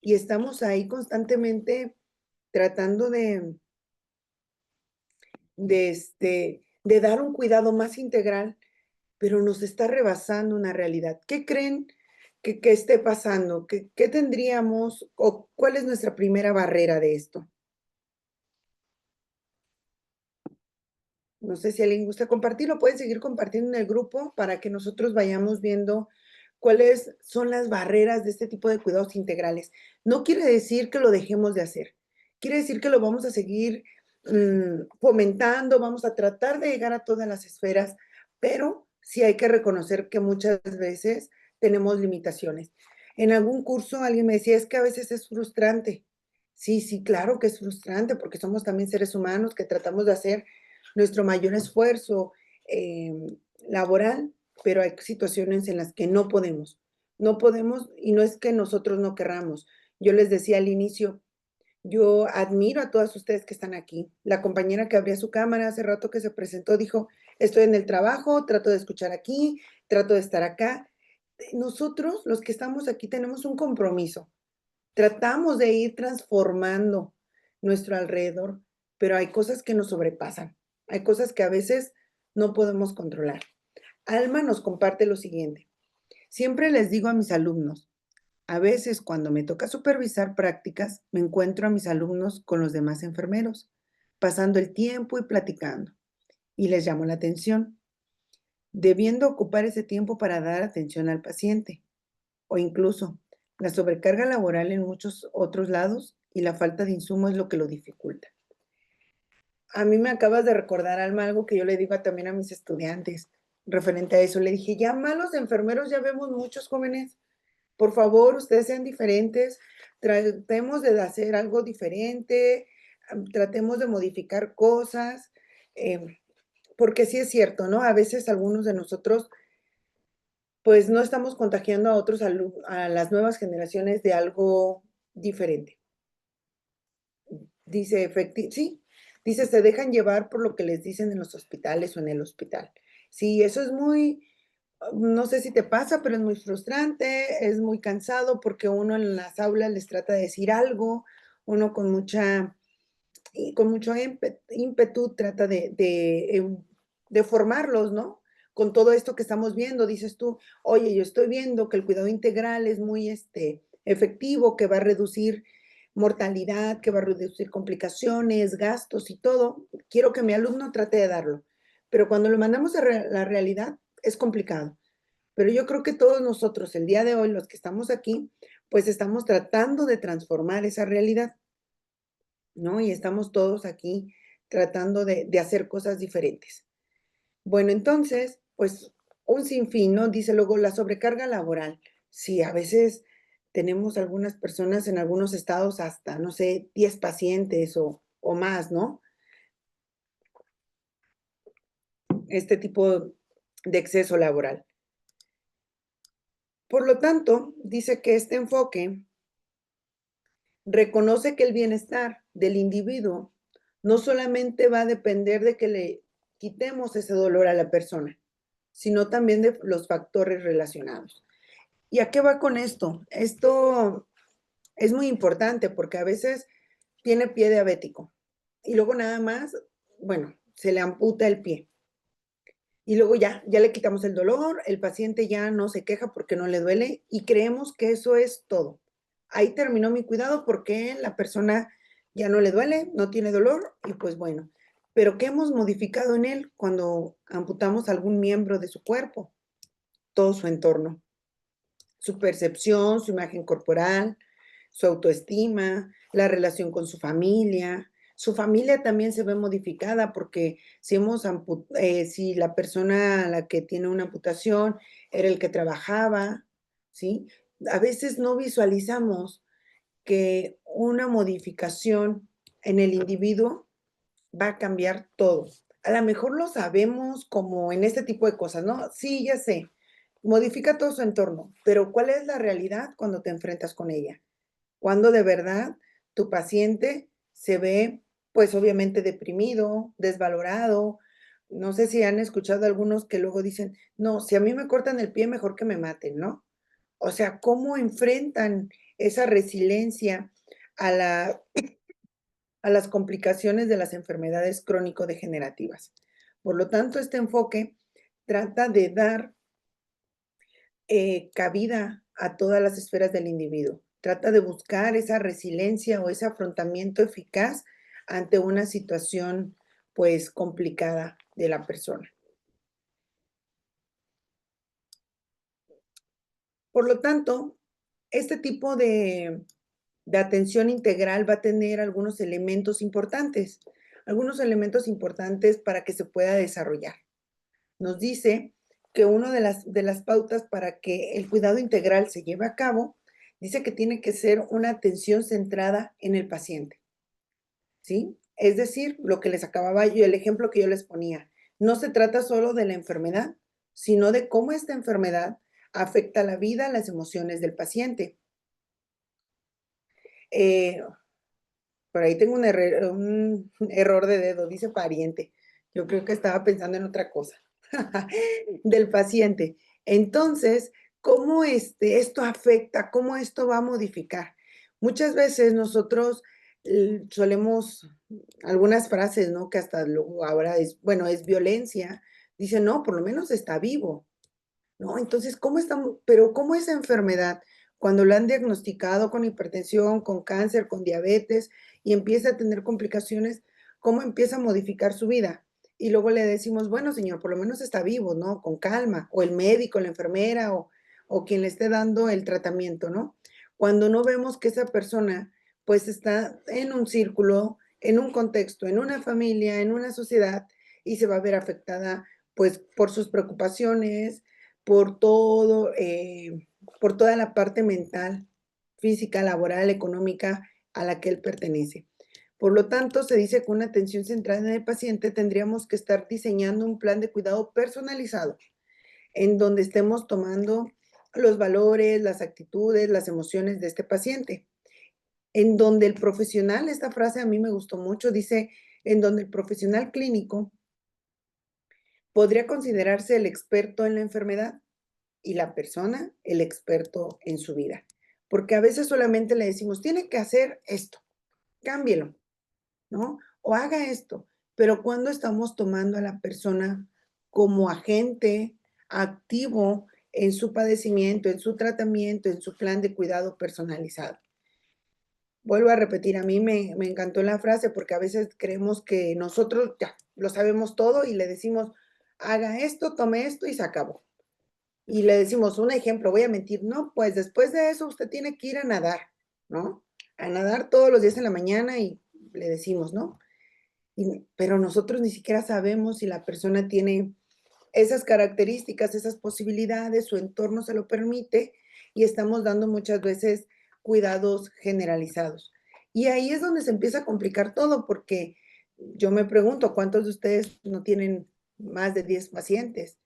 Y estamos ahí constantemente tratando de dar un cuidado más integral, pero nos está rebasando una realidad. ¿Qué creen que esté pasando? ¿Qué tendríamos o cuál es nuestra primera barrera de esto? No sé si alguien gusta compartirlo, pueden seguir compartiendo en el grupo para que nosotros vayamos viendo cuáles son las barreras de este tipo de cuidados integrales. No quiere decir que lo dejemos de hacer, quiere decir que lo vamos a seguir fomentando, vamos a tratar de llegar a todas las esferas, pero sí hay que reconocer que muchas veces tenemos limitaciones. En algún curso alguien me decía, es que a veces es frustrante. Sí, sí, claro que es frustrante porque somos también seres humanos que tratamos de hacer nuestro mayor esfuerzo laboral, pero hay situaciones en las que no podemos. No podemos y no es que nosotros no querramos. Yo les decía al inicio, yo admiro a todas ustedes que están aquí. La compañera que abría su cámara hace rato que se presentó dijo, estoy en el trabajo, trato de escuchar aquí, trato de estar acá. Nosotros, los que estamos aquí, tenemos un compromiso. Tratamos de ir transformando nuestro alrededor, pero hay cosas que nos sobrepasan. Hay cosas que a veces no podemos controlar. Alma nos comparte lo siguiente. Siempre les digo a mis alumnos, a veces cuando me toca supervisar prácticas, me encuentro a mis alumnos con los demás enfermeros, pasando el tiempo y platicando, y les llamo la atención, debiendo ocupar ese tiempo para dar atención al paciente, o incluso la sobrecarga laboral en muchos otros lados y la falta de insumo es lo que lo dificulta. A mí me acabas de recordar, Alma, algo que yo le digo también a mis estudiantes referente a eso. Le dije, ya malos enfermeros, ya vemos muchos jóvenes. Por favor, ustedes sean diferentes, tratemos de hacer algo diferente, tratemos de modificar cosas, porque sí es cierto, ¿no? A veces algunos de nosotros, pues no estamos contagiando a otros a las nuevas generaciones de algo diferente. Dice, sí, dice, se dejan llevar por lo que les dicen en los hospitales o en el hospital. Sí, eso es muy, No sé si te pasa, pero es muy frustrante, es muy cansado porque uno en las aulas les trata de decir algo, uno con mucho ímpetu trata de formarlos, ¿no? Con todo esto que estamos viendo, dices tú, oye, yo estoy viendo que el cuidado integral es muy efectivo, que va a reducir mortalidad, que va a reducir complicaciones, gastos y todo. Quiero que mi alumno trate de darlo. Pero cuando lo mandamos a la realidad, es complicado. Pero yo creo que todos nosotros, el día de hoy, los que estamos aquí, pues estamos tratando de transformar esa realidad, ¿no? Y estamos todos aquí tratando de hacer cosas diferentes. Bueno, entonces, pues un sinfín, ¿no? Dice luego la sobrecarga laboral. Sí, a veces tenemos algunas personas en algunos estados hasta, no sé, 10 pacientes o más, ¿no? Este tipo de exceso laboral. Por lo tanto, dice que este enfoque reconoce que el bienestar del individuo no solamente va a depender de que le quitemos ese dolor a la persona, sino también de los factores relacionados. ¿Y a qué va con esto? Esto es muy importante porque a veces tiene pie diabético y luego nada más, bueno, se le amputa el pie. Y luego ya le quitamos el dolor, el paciente ya no se queja porque no le duele y creemos que eso es todo. Ahí terminó mi cuidado porque la persona ya no le duele, no tiene dolor y pues bueno. Pero ¿qué hemos modificado en él cuando amputamos algún miembro de su cuerpo? Todo su entorno, su percepción, su imagen corporal, su autoestima, la relación con su familia también se ve modificada porque si la persona a la que tiene una amputación era el que trabajaba, ¿sí? A veces no visualizamos que una modificación en el individuo va a cambiar todo. A lo mejor lo sabemos como en este tipo de cosas, ¿no? Sí, ya sé, modifica todo su entorno, pero ¿cuál es la realidad cuando te enfrentas con ella? Cuando de verdad tu paciente se ve, pues obviamente deprimido, desvalorado. No sé si han escuchado algunos que luego dicen, no, si a mí me cortan el pie, mejor que me maten, ¿no? O sea, ¿cómo enfrentan esa resiliencia a a las complicaciones de las enfermedades crónico-degenerativas? Por lo tanto, este enfoque trata de dar cabida a todas las esferas del individuo. Trata de buscar esa resiliencia o ese afrontamiento eficaz ante una situación, pues, complicada de la persona. Por lo tanto, este tipo de atención integral va a tener algunos elementos importantes para que se pueda desarrollar. Nos dice que una de las pautas para que el cuidado integral se lleve a cabo, dice que tiene que ser una atención centrada en el paciente, ¿sí? Es decir, lo que les acababa yo, el ejemplo que yo les ponía, no se trata solo de la enfermedad, sino de cómo esta enfermedad afecta la vida, las emociones del paciente. Eh, por ahí tengo un error de dedo, dice pariente. Yo creo que estaba pensando en otra cosa. Del paciente. Entonces, ¿cómo esto afecta? ¿Cómo esto va a modificar? Muchas veces nosotros solemos, algunas frases, ¿no? Que hasta luego ahora es, bueno, es violencia. Dicen, no, por lo menos está vivo, ¿no? Entonces, pero cómo esa enfermedad, cuando la han diagnosticado con hipertensión, con cáncer, con diabetes y empieza a tener complicaciones, cómo empieza a modificar su vida? Y luego le decimos, bueno, señor, por lo menos está vivo, ¿no? Con calma, o el médico, la enfermera, o quien le esté dando el tratamiento, ¿no? Cuando no vemos que esa persona, pues está en un círculo, en un contexto, en una familia, en una sociedad, y se va a ver afectada, pues, por sus preocupaciones, por todo, por toda la parte mental, física, laboral, económica a la que él pertenece. Por lo tanto, se dice que una atención centrada en el paciente tendríamos que estar diseñando un plan de cuidado personalizado, en donde estemos tomando los valores, las actitudes, las emociones de este paciente. En donde el profesional, esta frase a mí me gustó mucho, dice, en donde el profesional clínico podría considerarse el experto en la enfermedad, y la persona el experto en su vida. Porque a veces solamente le decimos, tiene que hacer esto, cámbielo, ¿no? O haga esto. Pero cuando estamos tomando a la persona como agente activo en su padecimiento, en su tratamiento, en su plan de cuidado personalizado. Vuelvo a repetir, a mí me encantó la frase porque a veces creemos que nosotros ya lo sabemos todo y le decimos, haga esto, tome esto y se acabó. Y le decimos un ejemplo, voy a mentir, no, pues después de eso usted tiene que ir a nadar, ¿no? A nadar todos los días en la mañana y le decimos, ¿no? Pero nosotros ni siquiera sabemos si la persona tiene esas características, esas posibilidades, su entorno se lo permite y estamos dando muchas veces cuidados generalizados. Y ahí es donde se empieza a complicar todo, porque yo me pregunto, ¿cuántos de ustedes no tienen más de 10 pacientes?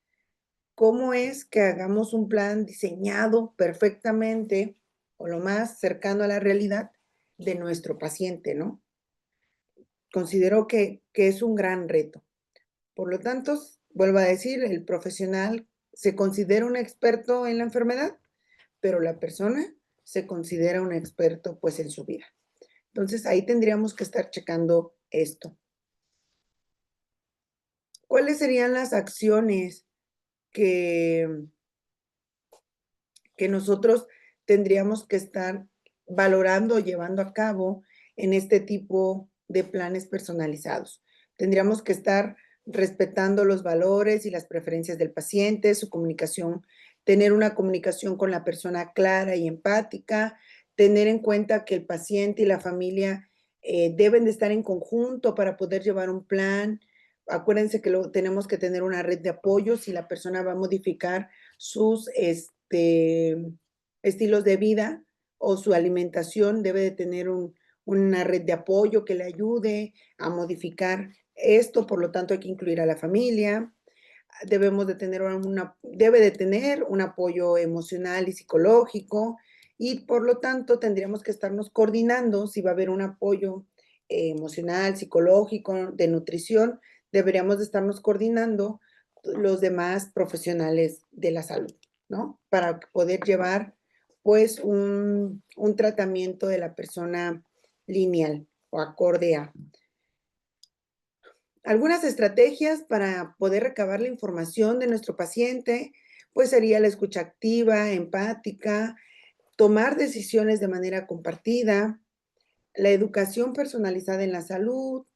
¿Cómo es que hagamos un plan diseñado perfectamente o lo más cercano a la realidad de nuestro paciente, ¿no? Considero que es un gran reto. Por lo tanto, vuelvo a decir, el profesional se considera un experto en la enfermedad, pero la persona se considera un experto, pues, en su vida. Entonces, ahí tendríamos que estar checando esto. ¿Cuáles serían las acciones que nosotros tendríamos que estar valorando o llevando a cabo en este tipo de planes personalizados? Tendríamos que estar respetando los valores y las preferencias del paciente, su comunicación, tener una comunicación con la persona clara y empática, tener en cuenta que el paciente y la familia deben de estar en conjunto para poder llevar un plan. Acuérdense que tenemos que tener una red de apoyo si la persona va a modificar sus estilos de vida o su alimentación, debe de tener una red de apoyo que le ayude a modificar esto, por lo tanto hay que incluir a la familia. Debemos de tener debe de tener un apoyo emocional y psicológico y por lo tanto tendríamos que estarnos coordinando si va a haber un apoyo emocional, psicológico, de nutrición, deberíamos de estarnos coordinando los demás profesionales de la salud, ¿no? Para poder llevar pues un tratamiento de la persona lineal o acorde a. Algunas estrategias para poder recabar la información de nuestro paciente, pues sería la escucha activa, empática, tomar decisiones de manera compartida, la educación personalizada en la salud,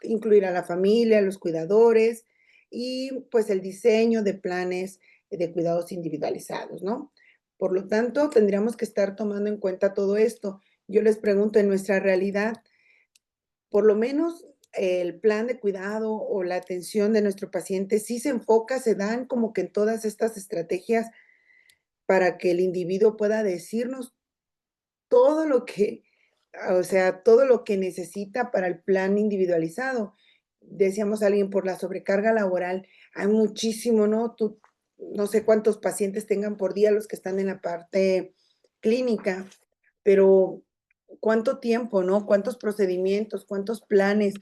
incluir a la familia, a los cuidadores y pues el diseño de planes de cuidados individualizados, ¿no? Por lo tanto, tendríamos que estar tomando en cuenta todo esto. Yo les pregunto, en nuestra realidad, por lo menos el plan de cuidado o la atención de nuestro paciente sí se enfoca, se dan como que en todas estas estrategias para que el individuo pueda decirnos todo lo que, o sea, todo lo que necesita para el plan individualizado. Decíamos a alguien por la sobrecarga laboral, hay muchísimo, ¿no? No sé cuántos pacientes tengan por día los que están en la parte clínica, pero cuánto tiempo, ¿no? Cuántos procedimientos, cuántos planes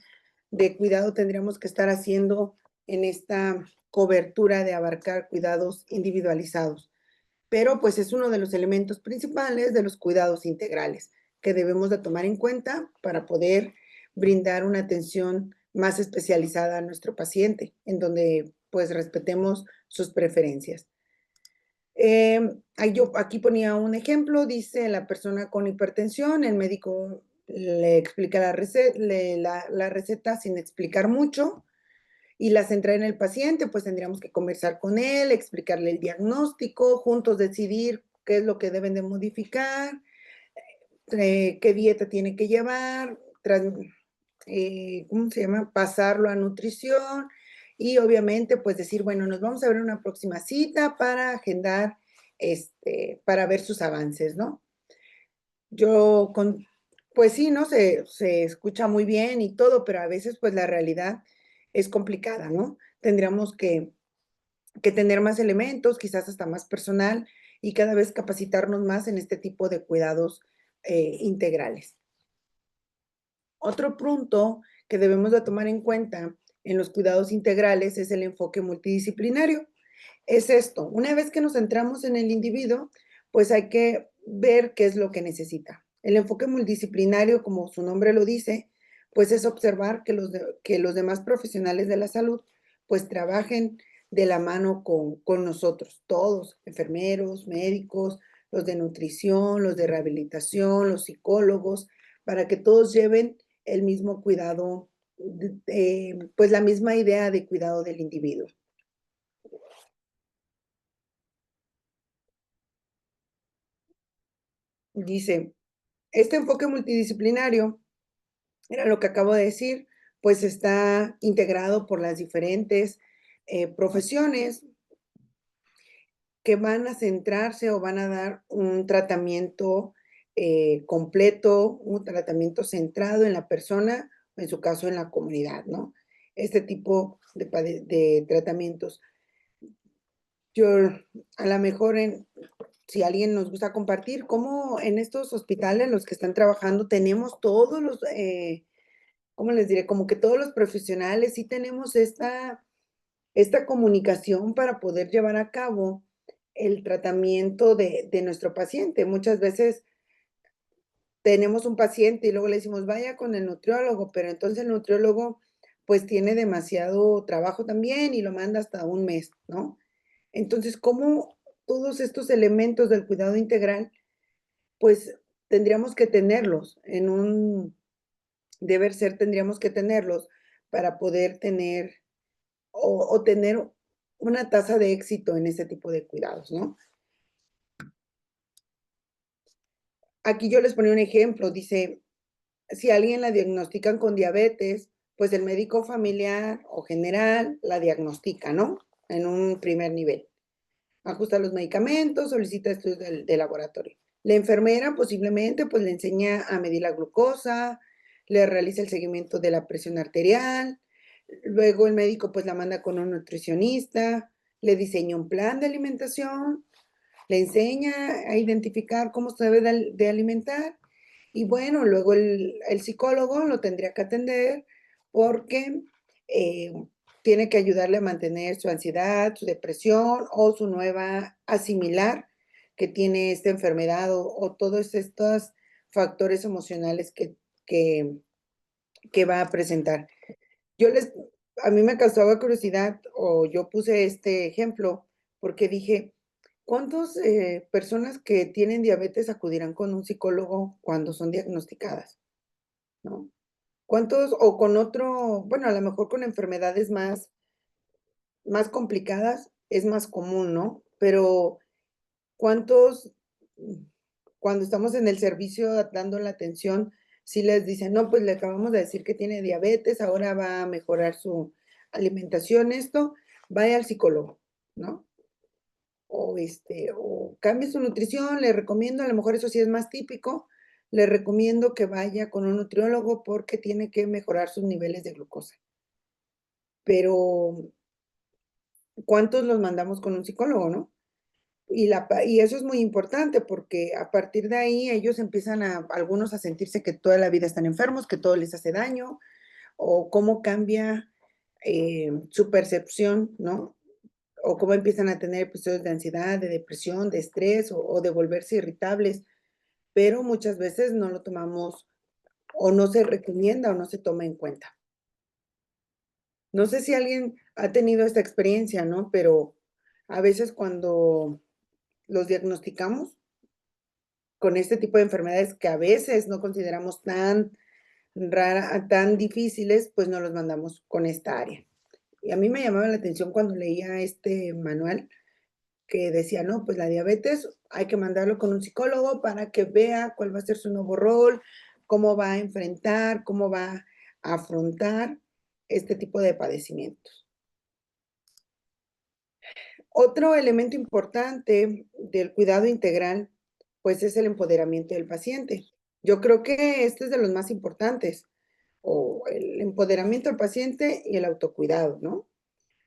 de cuidado tendríamos que estar haciendo en esta cobertura de abarcar cuidados individualizados. Pero pues es uno de los elementos principales de los cuidados integrales que debemos de tomar en cuenta para poder brindar una atención más especializada a nuestro paciente, en donde pues respetemos sus preferencias. Yo aquí ponía un ejemplo, dice la persona con hipertensión, el médico le explica la receta sin explicar mucho y la centra en el paciente, pues tendríamos que conversar con él, explicarle el diagnóstico, juntos decidir qué es lo que deben de modificar, qué dieta tiene que llevar, ¿cómo se llama? Pasarlo a nutrición y obviamente pues decir, bueno, nos vamos a ver una próxima cita para agendar, para ver sus avances, ¿no? Pues sí, ¿no? Se escucha muy bien y todo, pero a veces pues la realidad es complicada, ¿no? Tendríamos que tener más elementos, quizás hasta más personal y cada vez capacitarnos más en este tipo de cuidados integrales. Otro punto que debemos de tomar en cuenta en los cuidados integrales es el enfoque multidisciplinario. es esto, una vez que nos centramos en el individuo, pues hay que ver qué es lo que necesita. El enfoque multidisciplinario, como su nombre lo dice, pues es observar que los demás profesionales de la salud pues trabajen de la mano con nosotros, todos, enfermeros, médicos, los de nutrición, los de rehabilitación, los psicólogos, para que todos lleven el mismo cuidado, pues la misma idea de cuidado del individuo. Dice, este enfoque multidisciplinario, era lo que acabo de decir, pues está integrado por las diferentes profesiones que van a centrarse o van a dar un tratamiento completo, un tratamiento centrado en la persona, en su caso en la comunidad, ¿no? Este tipo de tratamientos. Yo, a lo mejor, si alguien nos gusta compartir, cómo en estos hospitales, los que están trabajando, tenemos todos los, ¿cómo les diré? Como que todos los profesionales sí tenemos esta comunicación para poder llevar a cabo el tratamiento de nuestro paciente. Muchas veces tenemos un paciente y luego le decimos, vaya con el nutriólogo, pero entonces el nutriólogo pues tiene demasiado trabajo también y lo manda hasta un mes, ¿no? Entonces, ¿cómo todos estos elementos del cuidado integral, pues tendríamos que tenerlos en un deber ser, tendríamos que tenerlos para poder tener o tener una tasa de éxito en ese tipo de cuidados, ¿no? Aquí yo les ponía un ejemplo, dice, si a alguien la diagnostican con diabetes, pues el médico familiar o general la diagnostica, ¿no? En un primer nivel. Ajusta los medicamentos, solicita estudios de laboratorio. La enfermera posiblemente pues le enseña a medir la glucosa, le realiza el seguimiento de la presión arterial, luego el médico pues la manda con un nutricionista, le diseña un plan de alimentación, le enseña a identificar cómo se debe de alimentar y bueno, luego el psicólogo lo tendría que atender porque eh, tiene que ayudarle a mantener su ansiedad, su depresión o su nueva asimilar que tiene esta enfermedad o todos estos factores emocionales que va a presentar. Yo les, a mí me causaba curiosidad o yo puse este ejemplo porque dije, ¿cuántas personas que tienen diabetes acudirán con un psicólogo cuando son diagnosticadas? ¿No? ¿Cuántos o con otro, bueno, a lo mejor con enfermedades más complicadas es más común, ¿no? Pero ¿cuántos, cuando estamos en el servicio dando la atención, si les dicen, no, pues le acabamos de decir que tiene diabetes, ahora va a mejorar su alimentación, esto, vaya al psicólogo, ¿no? O cambie su nutrición, le recomiendo, a lo mejor eso sí es más típico, le recomiendo que vaya con un nutriólogo porque tiene que mejorar sus niveles de glucosa. Pero, ¿cuántos los mandamos con un psicólogo, no? Y eso es muy importante porque a partir de ahí ellos empiezan algunos a sentirse que toda la vida están enfermos, que todo les hace daño, o cómo cambia su percepción, ¿no? O cómo empiezan a tener episodios de ansiedad, de depresión, de estrés o de volverse irritables, pero muchas veces no lo tomamos o no se recomienda o no se toma en cuenta. No sé si alguien ha tenido esta experiencia, ¿no? Pero a veces cuando los diagnosticamos con este tipo de enfermedades que a veces no consideramos tan difíciles, pues no los mandamos con esta área. Y a mí me llamaba la atención cuando leía este manual que decía, no, pues la diabetes hay que mandarlo con un psicólogo para que vea cuál va a ser su nuevo rol, cómo va a enfrentar, cómo va a afrontar este tipo de padecimientos. Otro elemento importante del cuidado integral, pues es el empoderamiento del paciente. Yo creo que este es de los más importantes, o el empoderamiento del paciente y el autocuidado, ¿no?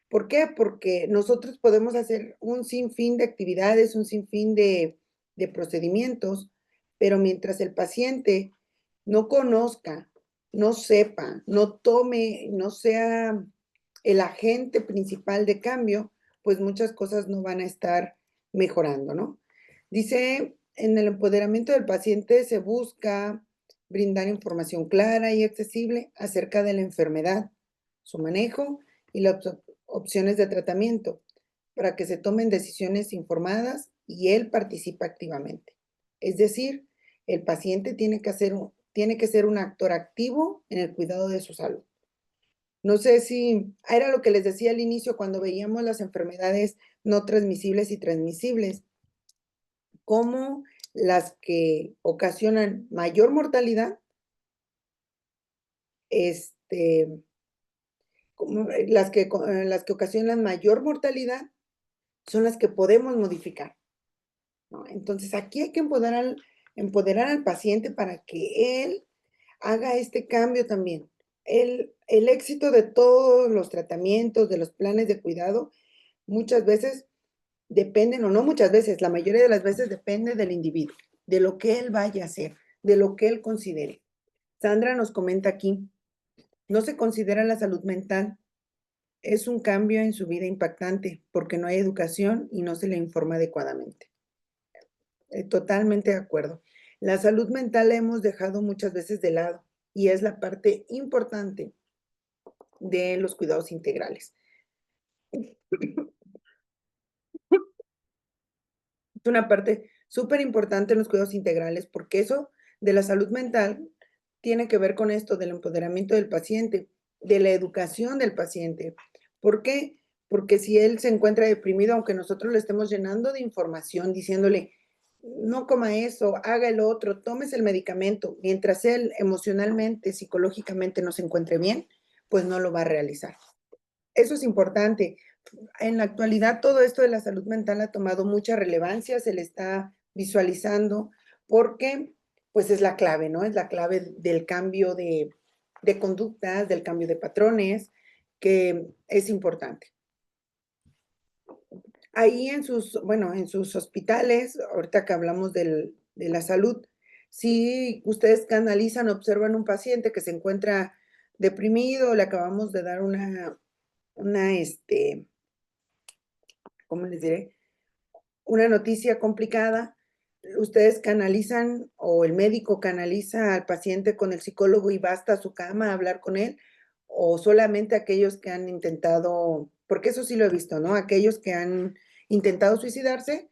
¿Por qué? Porque nosotros podemos hacer un sinfín de actividades, un sinfín de procedimientos, pero mientras el paciente no conozca, no sepa, no tome, no sea el agente principal de cambio, pues muchas cosas no van a estar mejorando, ¿no? Dice, en el empoderamiento del paciente se busca brindar información clara y accesible acerca de la enfermedad, su manejo y las opciones de tratamiento, para que se tomen decisiones informadas y él participa activamente. Es decir, el paciente tiene que ser un actor activo en el cuidado de su salud. No sé si era lo que les decía al inicio cuando veíamos las enfermedades no transmisibles y transmisibles, como las que ocasionan mayor mortalidad, este, como las que ocasionan mayor mortalidad son las que podemos modificar, ¿no? Entonces, aquí hay que empoderar al paciente para que él haga este cambio también. El éxito de todos los tratamientos, de los planes de cuidado, muchas veces dependen, o no muchas veces, la mayoría de las veces depende del individuo, de lo que él vaya a hacer, de lo que él considere. Sandra nos comenta aquí, no se considera la salud mental, es un cambio en su vida impactante porque no hay educación y no se le informa adecuadamente. Totalmente de acuerdo. La salud mental la hemos dejado muchas veces de lado y es la parte importante de los cuidados integrales. Es una parte súper importante en los cuidados integrales porque eso de la salud mental tiene que ver con esto del empoderamiento del paciente, de la educación del paciente. ¿Por qué? Porque si él se encuentra deprimido, aunque nosotros le estemos llenando de información, diciéndole, no coma eso, haga el otro, tomes el medicamento, mientras él emocionalmente, psicológicamente no se encuentre bien, pues no lo va a realizar. Eso es importante. En la actualidad, todo esto de la salud mental ha tomado mucha relevancia, se le está visualizando, porque pues es la clave, ¿no? Es la clave del cambio de conductas, del cambio de patrones, que es importante. Ahí en sus, bueno, en sus hospitales, ahorita que hablamos de la salud, si ustedes canalizan, observan un paciente que se encuentra deprimido, le acabamos de dar una, ¿cómo les diré? Una noticia complicada, ustedes canalizan o el médico canaliza al paciente con el psicólogo y basta a su cama a hablar con él, o solamente aquellos que han intentado, porque eso sí lo he visto, ¿no? Aquellos que han intentado suicidarse,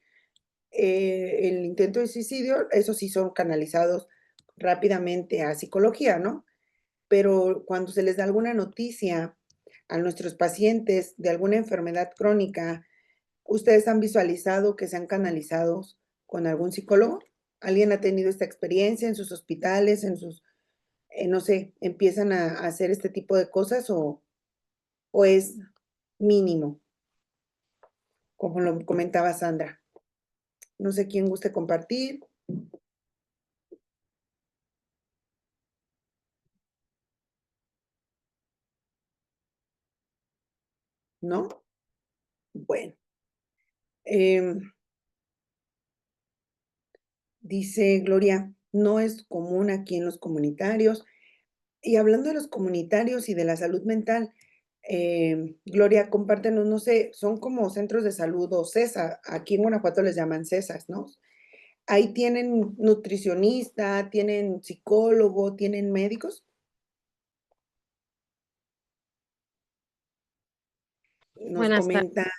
el intento de suicidio, esos sí son canalizados rápidamente a psicología, ¿no? Pero cuando se les da alguna noticia a nuestros pacientes de alguna enfermedad crónica, ¿ustedes han visualizado que sean canalizados con algún psicólogo? ¿Alguien ha tenido esta experiencia en sus hospitales, en sus, no sé, empiezan a hacer este tipo de cosas o es mínimo, como lo comentaba Sandra? No sé quién guste compartir, ¿no? Bueno, em, dice Gloria, no es común aquí en los comunitarios. Y hablando de los comunitarios y de la salud mental, Gloria, compártenos, no sé, son como centros de salud o CESA, aquí en Guanajuato les llaman CESAs, ¿no? Ahí tienen nutricionista, tienen psicólogo, tienen médicos. Nos Buenas tardes. comenta,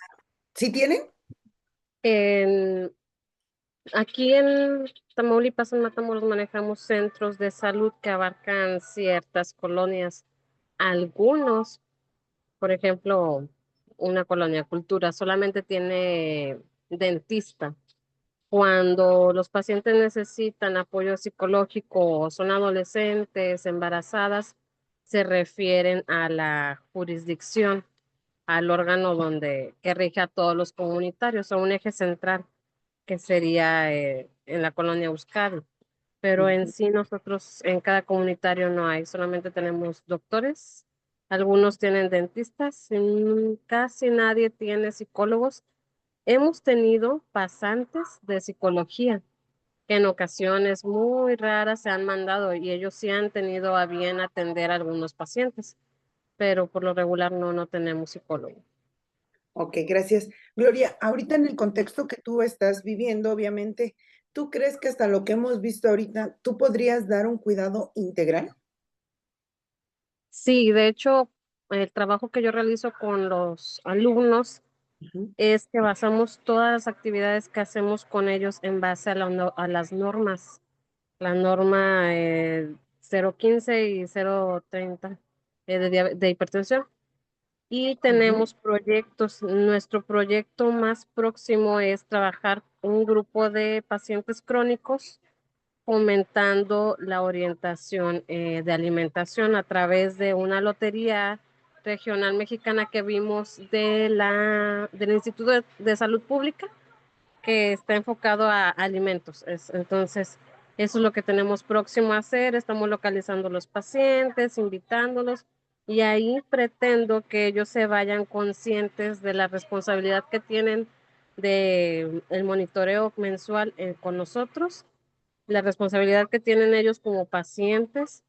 ¿sí tienen? En- Aquí en Tamaulipas, en Matamoros, manejamos centros de salud que abarcan ciertas colonias. Algunos, por ejemplo, una colonia Cultura, solamente tiene dentista. Cuando los pacientes necesitan apoyo psicológico o son adolescentes, embarazadas, se refieren a la jurisdicción, al órgano que rige a todos los comunitarios, a un eje central que sería en la colonia Euskadi. Pero en Ujú. sí nosotros en cada comunitario no hay, solamente tenemos doctores, algunos tienen dentistas, casi nadie tiene psicólogos. Hemos tenido pasantes de psicología que en ocasiones muy raras se han mandado y ellos sí han tenido a bien atender a algunos pacientes, pero por lo regular no tenemos psicólogo. Ok, gracias. Gloria, ahorita en el contexto que tú estás viviendo, obviamente, ¿tú crees que hasta lo que hemos visto ahorita, tú podrías dar un cuidado integral? Sí, de hecho, el trabajo que yo realizo con los alumnos Ujú, es que basamos todas las actividades que hacemos con ellos en base a, a las normas. La norma 015 y 030 de hipertensión. Y ujú. tenemos proyectos. Nuestro proyecto más próximo es trabajar un grupo de pacientes crónicos fomentando la orientación de alimentación a través de una lotería regional mexicana que vimos del Instituto de Salud Pública que está enfocado a alimentos. Entonces, eso es lo que tenemos próximo a hacer. Estamos localizando los pacientes, invitándolos y ahí pretendo que ellos se vayan conscientes de la responsabilidad que tienen de el monitoreo mensual con nosotros, la responsabilidad que tienen ellos como pacientes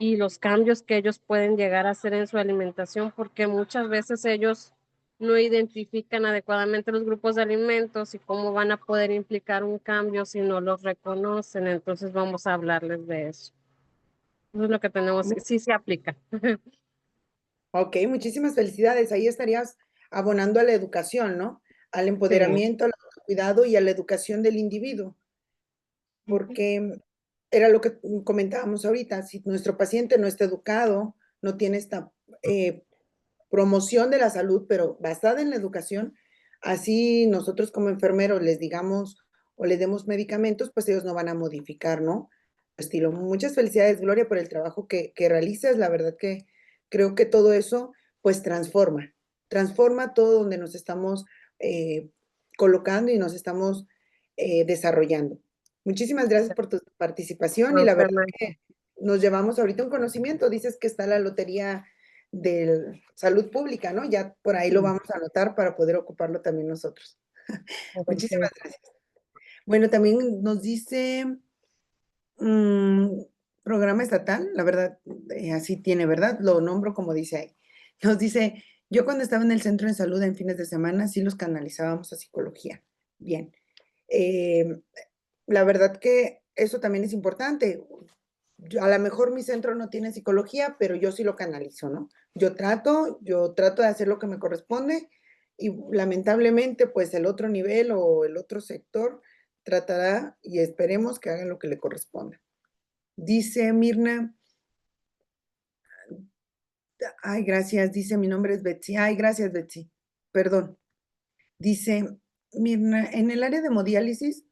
y los cambios que ellos pueden llegar a hacer en su alimentación, porque muchas veces ellos no identifican adecuadamente los grupos de alimentos y cómo van a poder implicar un cambio si no los reconocen. Entonces vamos a hablarles de eso. Eso es lo que tenemos, sí se aplica. Ok, muchísimas felicidades. Ahí estarías abonando a la educación, ¿no? Al Sí, empoderamiento, al cuidado y a la educación del individuo, porque era lo que comentábamos ahorita, si nuestro paciente no está educado, no tiene esta promoción de la salud, pero basada en la educación, así nosotros como enfermeros les digamos o les demos medicamentos, pues ellos no van a modificar, ¿no? Estilo. Muchas felicidades, Gloria, por el trabajo que realizas. La verdad que creo que todo eso, pues transforma todo donde nos estamos eh, colocando y nos estamos desarrollando. Muchísimas gracias por tu participación y a la usted, verdad que nos llevamos ahorita un conocimiento. Dices que está la lotería de salud pública, ¿no? Ya por ahí lo vamos a anotar para poder ocuparlo también nosotros. Muchísimas gracias. Bueno, también nos dice mm, programa estatal, la verdad, así tiene, ¿verdad? Lo nombro como dice ahí. Nos dice, yo cuando estaba en el centro de salud en fines de semana, sí los canalizábamos a psicología. Bien. Eh, la verdad que eso también es importante. A lo mejor mi centro no tiene psicología, pero yo sí lo canalizo, ¿no? Yo trato de hacer lo que me corresponde y lamentablemente, pues el otro nivel o el otro sector tratará y esperemos que hagan lo que le corresponda. Dice Mirna, ay, gracias, dice mi nombre es Betsy. Ay, gracias, Betsy. Perdón. Dice Mirna, en el área de hemodiálisis,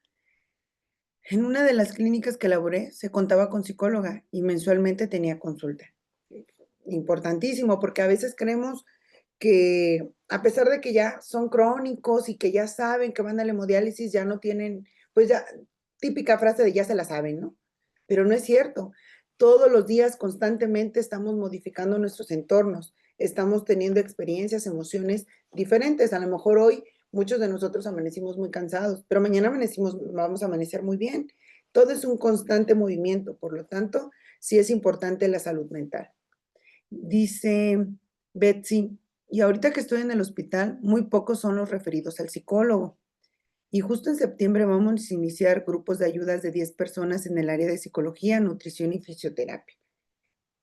en una de las clínicas que laboré, se contaba con psicóloga y mensualmente tenía consulta. Importantísimo, porque a veces creemos que a pesar de que ya son crónicos y que ya saben que van a la hemodiálisis, ya no tienen, pues ya, típica frase de ya se la saben, ¿no? Pero no es cierto. Todos los días constantemente estamos modificando nuestros entornos, estamos teniendo experiencias, emociones diferentes. A lo mejor hoy muchos de nosotros amanecimos muy cansados, pero mañana vamos a amanecer muy bien. Todo es un constante movimiento, por lo tanto, sí es importante la salud mental. Dice Betsy, y ahorita que estoy en el hospital, muy pocos son los referidos al psicólogo. Y justo en septiembre vamos a iniciar grupos de ayudas de 10 personas en el área de psicología, nutrición y fisioterapia.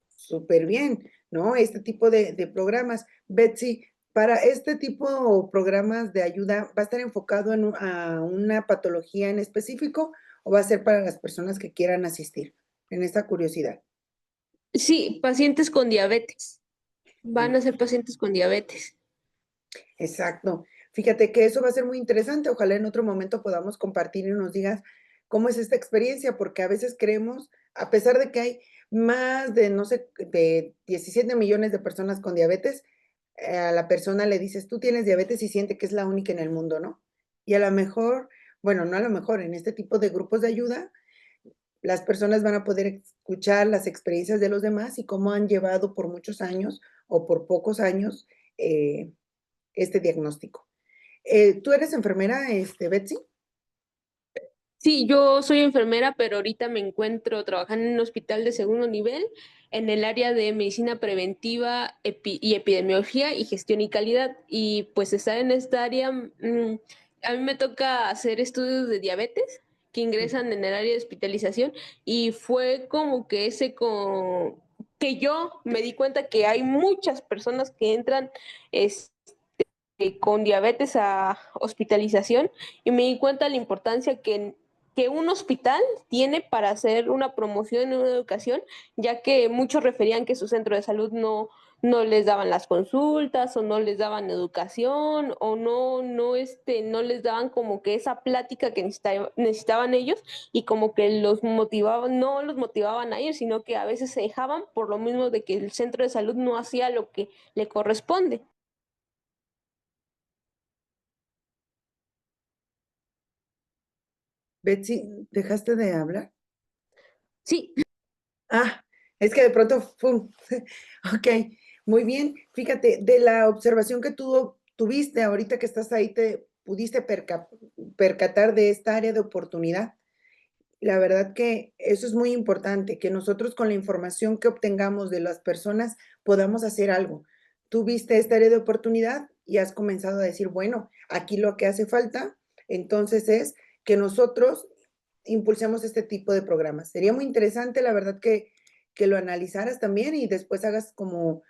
Súper bien, ¿no? Este tipo de programas. Betsy, para este tipo de programas de ayuda, ¿va a estar enfocado a una patología en específico o va a ser para las personas que quieran asistir? En esta curiosidad. Sí, pacientes con diabetes. Van a ser pacientes con diabetes. Exacto. Fíjate que eso va a ser muy interesante. Ojalá en otro momento podamos compartir y nos digas cómo es esta experiencia, porque a veces creemos, a pesar de que hay más de, no sé, de 17 millones de personas con diabetes, a la persona le dices, tú tienes diabetes y siente que es la única en el mundo, ¿no? Y a lo mejor, bueno, no a lo mejor, en este tipo de grupos de ayuda, las personas van a poder escuchar las experiencias de los demás y cómo han llevado por muchos años o por pocos años este diagnóstico. ¿Tú eres enfermera, Betsy? Sí, yo soy enfermera, pero ahorita me encuentro trabajando en un hospital de segundo nivel en el área de medicina preventiva y epidemiología y gestión y calidad. Y pues estar en esta área, a mí me toca hacer estudios de diabetes que ingresan en el área de hospitalización y fue como que que yo me di cuenta que hay muchas personas que entran con diabetes a hospitalización y me di cuenta de la importancia que un hospital tiene para hacer una promoción en una educación, ya que muchos referían que su centro de salud no les daban las consultas o no les daban educación o no les daban como que esa plática que necesitaban ellos y como que no los motivaban a ir, sino que a veces se dejaban por lo mismo de que el centro de salud no hacía lo que le corresponde. Betsy, ¿dejaste de hablar? Sí. Ah, es que de pronto, ¡fum! Ok, muy bien. Fíjate, de la observación que tú tuviste ahorita que estás ahí, te pudiste percatar de esta área de oportunidad. La verdad que eso es muy importante, que nosotros con la información que obtengamos de las personas podamos hacer algo. Tú viste esta área de oportunidad y has comenzado a decir, bueno, aquí lo que hace falta, entonces es que nosotros impulsemos este tipo de programas. Sería muy interesante, la verdad, que lo analizaras también y después hagas como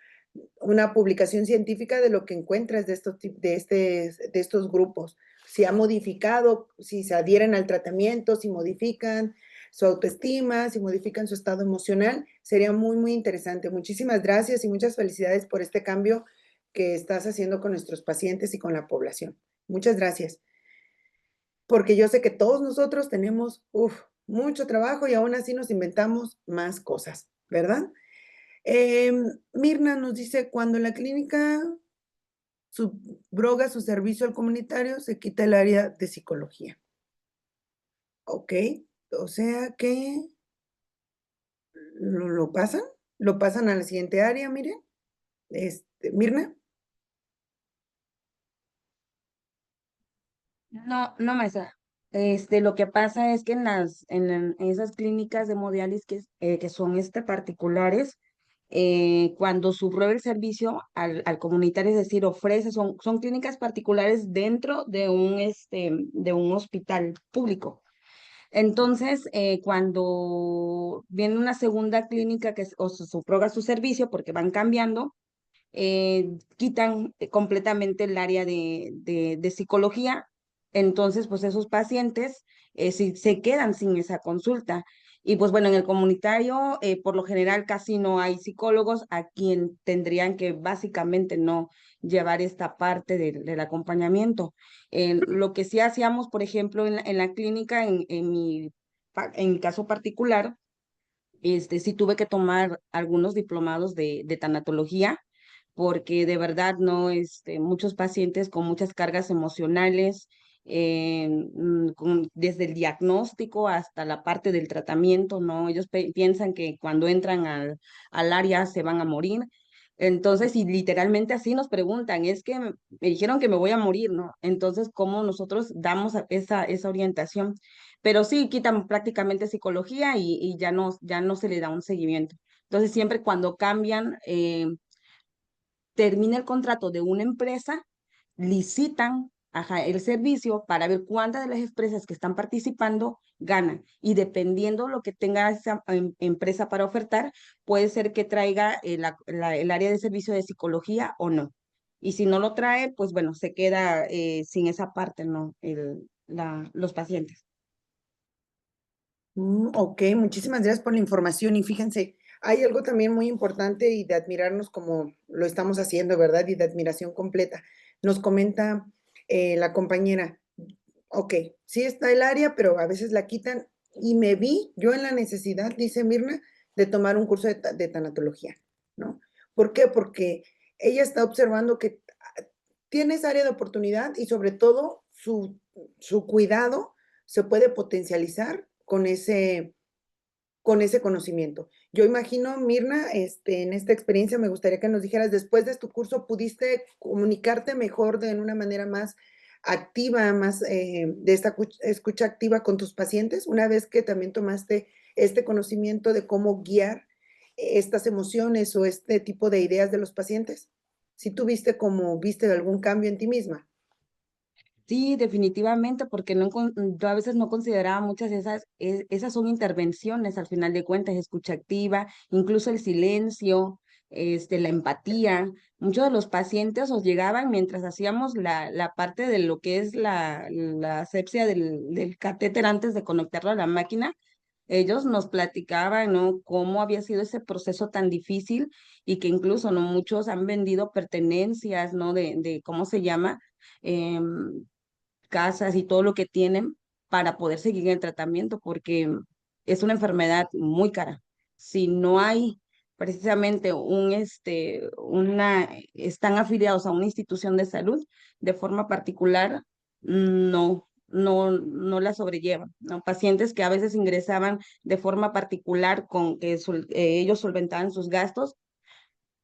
una publicación científica de lo que encuentras de de estos grupos. Si ha modificado, si se adhieren al tratamiento, si modifican su autoestima, si modifican su estado emocional, sería muy, muy interesante. Muchísimas gracias y muchas felicidades por este cambio que estás haciendo con nuestros pacientes y con la población. Muchas gracias. Porque yo sé que todos nosotros tenemos, mucho trabajo y aún así nos inventamos más cosas, ¿verdad? Mirna nos dice, cuando la clínica subroga su servicio al comunitario, se quita el área de psicología. Ok, o sea que lo pasan a la siguiente área, mire, Mirna. No, no, maestra. Lo que pasa es que en esas clínicas de hemodiálisis que son particulares, cuando subroga el servicio al comunitario, es decir, son clínicas particulares dentro de un hospital público. Entonces, cuando viene una segunda clínica o se subroga su servicio porque van cambiando, quitan completamente el área de psicología, entonces pues esos pacientes se quedan sin esa consulta. Y pues bueno, en el comunitario por lo general casi no hay psicólogos a quien tendrían que básicamente no llevar esta parte del acompañamiento. Lo que sí hacíamos, por ejemplo, en la clínica, en mi caso particular, sí tuve que tomar algunos diplomados de tanatología porque de verdad no, muchos pacientes con muchas cargas emocionales, desde el diagnóstico hasta la parte del tratamiento, ¿no? Ellos piensan que cuando entran al área se van a morir. Entonces, y literalmente así nos preguntan, es que me dijeron que me voy a morir, ¿no? Entonces, ¿cómo nosotros damos esa orientación? Pero sí quitan prácticamente psicología y ya no se le da un seguimiento. Entonces, siempre cuando cambian, termina el contrato de una empresa, licitan, el servicio para ver cuántas de las empresas que están participando ganan. Y dependiendo lo que tenga esa empresa para ofertar, puede ser que traiga el área de servicio de psicología o no. Y si no lo trae, pues bueno, se queda sin esa parte, ¿no? Los pacientes. Ok, muchísimas gracias por la información y fíjense, hay algo también muy importante y de admirarnos como lo estamos haciendo, ¿verdad? Y de admiración completa. Nos comenta la compañera, ok, sí está el área, pero a veces la quitan y me vi yo en la necesidad, dice Mirna, de tomar un curso de tanatología, ¿no? ¿Por qué? Porque ella está observando que tiene esa área de oportunidad y sobre todo su cuidado se puede potencializar con ese conocimiento. Yo imagino, Mirna, en esta experiencia me gustaría que nos dijeras, después de tu curso, ¿pudiste comunicarte mejor en una manera más activa, más de esta escucha activa con tus pacientes, una vez que también tomaste este conocimiento de cómo guiar estas emociones o este tipo de ideas de los pacientes? ¿Sí tuviste como, viste algún cambio en ti misma? Sí, definitivamente, porque yo a veces no consideraba muchas de esas son intervenciones al final de cuentas, escucha activa, incluso el silencio, la empatía. Muchos de los pacientes nos llegaban mientras hacíamos la parte de lo que es la asepsia del catéter antes de conectarlo a la máquina. Ellos nos platicaban, ¿no? Cómo había sido ese proceso tan difícil y que incluso, ¿no? Muchos han vendido pertenencias, ¿no? De ¿cómo se llama? Em, casas y todo lo que tienen para poder seguir el tratamiento, porque es una enfermedad muy cara. Si no hay precisamente están afiliados a una institución de salud de forma particular, no la sobrellevan, ¿no? Pacientes que a veces ingresaban de forma particular con que ellos solventaban sus gastos,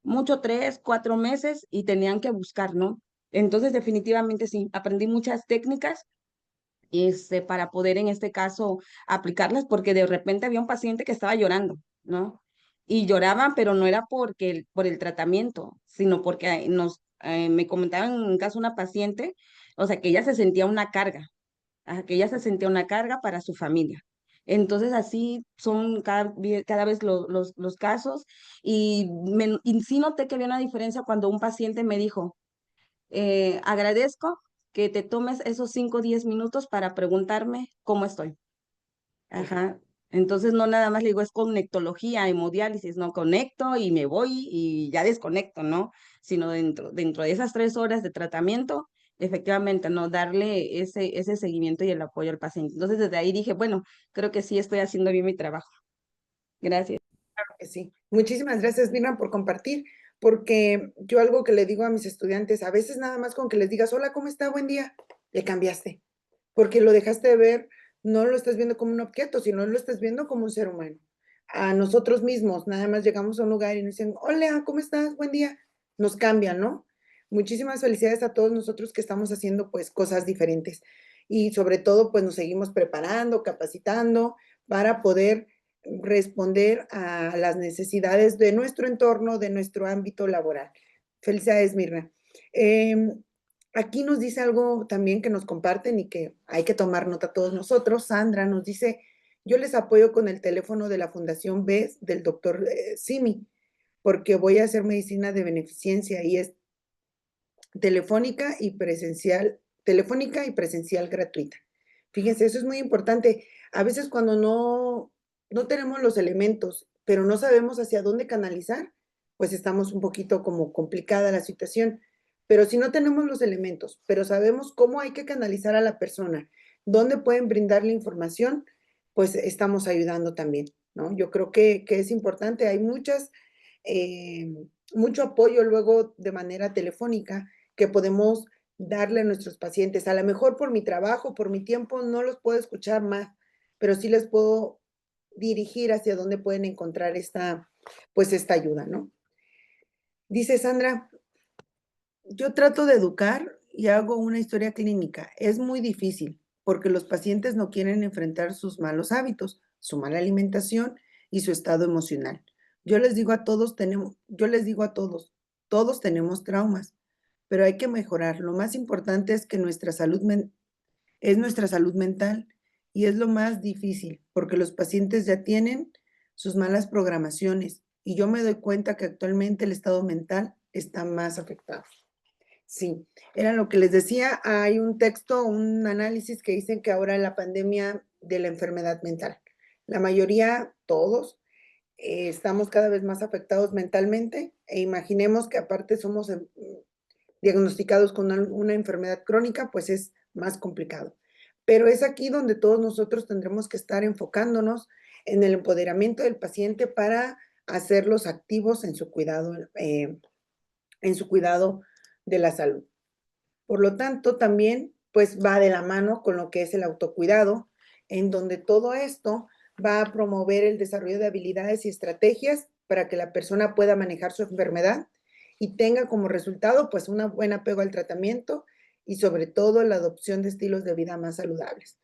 mucho 3, 4 meses y tenían que buscar, ¿no? Entonces, definitivamente sí, aprendí muchas técnicas para poder en este caso aplicarlas, porque de repente había un paciente que estaba llorando, ¿no? Y lloraban, pero no era por el tratamiento, sino porque me comentaban en un caso una paciente, o sea, que ella se sentía una carga, que ella se sentía una carga para su familia. Entonces así son cada vez los casos y sí noté que había una diferencia cuando un paciente me dijo, agradezco que te tomes esos 5 o 10 minutos para preguntarme cómo estoy. Ajá. Entonces no nada más le digo es conectología, hemodiálisis, no conecto y me voy y ya desconecto, ¿no? Sino dentro de esas 3 horas de tratamiento, efectivamente, ¿no? Darle ese seguimiento y el apoyo al paciente. Entonces desde ahí dije, bueno, creo que sí estoy haciendo bien mi trabajo. Gracias. Que sí. Muchísimas gracias, Mirna, por compartir, porque yo algo que le digo a mis estudiantes, a veces nada más con que les digas, hola, ¿cómo está? Buen día, le cambiaste, porque lo dejaste de ver, no lo estás viendo como un objeto, sino lo estás viendo como un ser humano. A nosotros mismos, nada más llegamos a un lugar y nos dicen, hola, ¿cómo estás? Buen día. Nos cambian, ¿no? Muchísimas felicidades a todos nosotros que estamos haciendo pues cosas diferentes y sobre todo pues nos seguimos preparando, capacitando para poder responder a las necesidades de nuestro entorno, de nuestro ámbito laboral. Felicidades, Mirna. Aquí nos dice algo también que nos comparten y que hay que tomar nota todos nosotros. Sandra nos dice, yo les apoyo con el teléfono de la Fundación BES del doctor Simi, porque voy a hacer medicina de beneficencia y es telefónica y presencial gratuita. Fíjense, eso es muy importante. A veces cuando no tenemos los elementos, pero no sabemos hacia dónde canalizar, pues estamos un poquito como complicada la situación. Pero si no tenemos los elementos, pero sabemos cómo hay que canalizar a la persona, dónde pueden brindarle información, pues estamos ayudando también, ¿no? Yo creo que es importante. Hay mucho apoyo luego de manera telefónica que podemos darle a nuestros pacientes. A lo mejor por mi trabajo, por mi tiempo, no los puedo escuchar más, pero sí les puedo dirigir hacia dónde pueden encontrar pues esta ayuda, ¿no? Dice Sandra, yo trato de educar y hago una historia clínica. Es muy difícil porque los pacientes no quieren enfrentar sus malos hábitos, su mala alimentación y su estado emocional. Yo les digo a todos, todos tenemos traumas, pero hay que mejorar. Lo más importante es que es nuestra salud mental y es lo más difícil porque los pacientes ya tienen sus malas programaciones y yo me doy cuenta que actualmente el estado mental está más afectado. Sí, era lo que les decía, hay un texto, un análisis que dicen que ahora la pandemia de la enfermedad mental, la mayoría, todos, estamos cada vez más afectados mentalmente e imaginemos que aparte somos diagnosticados con una enfermedad crónica, pues es más complicado. Pero es aquí donde todos nosotros tendremos que estar enfocándonos en el empoderamiento del paciente para hacerlos activos en su cuidado de la salud. Por lo tanto, también pues va de la mano con lo que es el autocuidado, en donde todo esto va a promover el desarrollo de habilidades y estrategias para que la persona pueda manejar su enfermedad y tenga como resultado pues un buen apego al tratamiento y sobre todo la adopción de estilos de vida más saludables.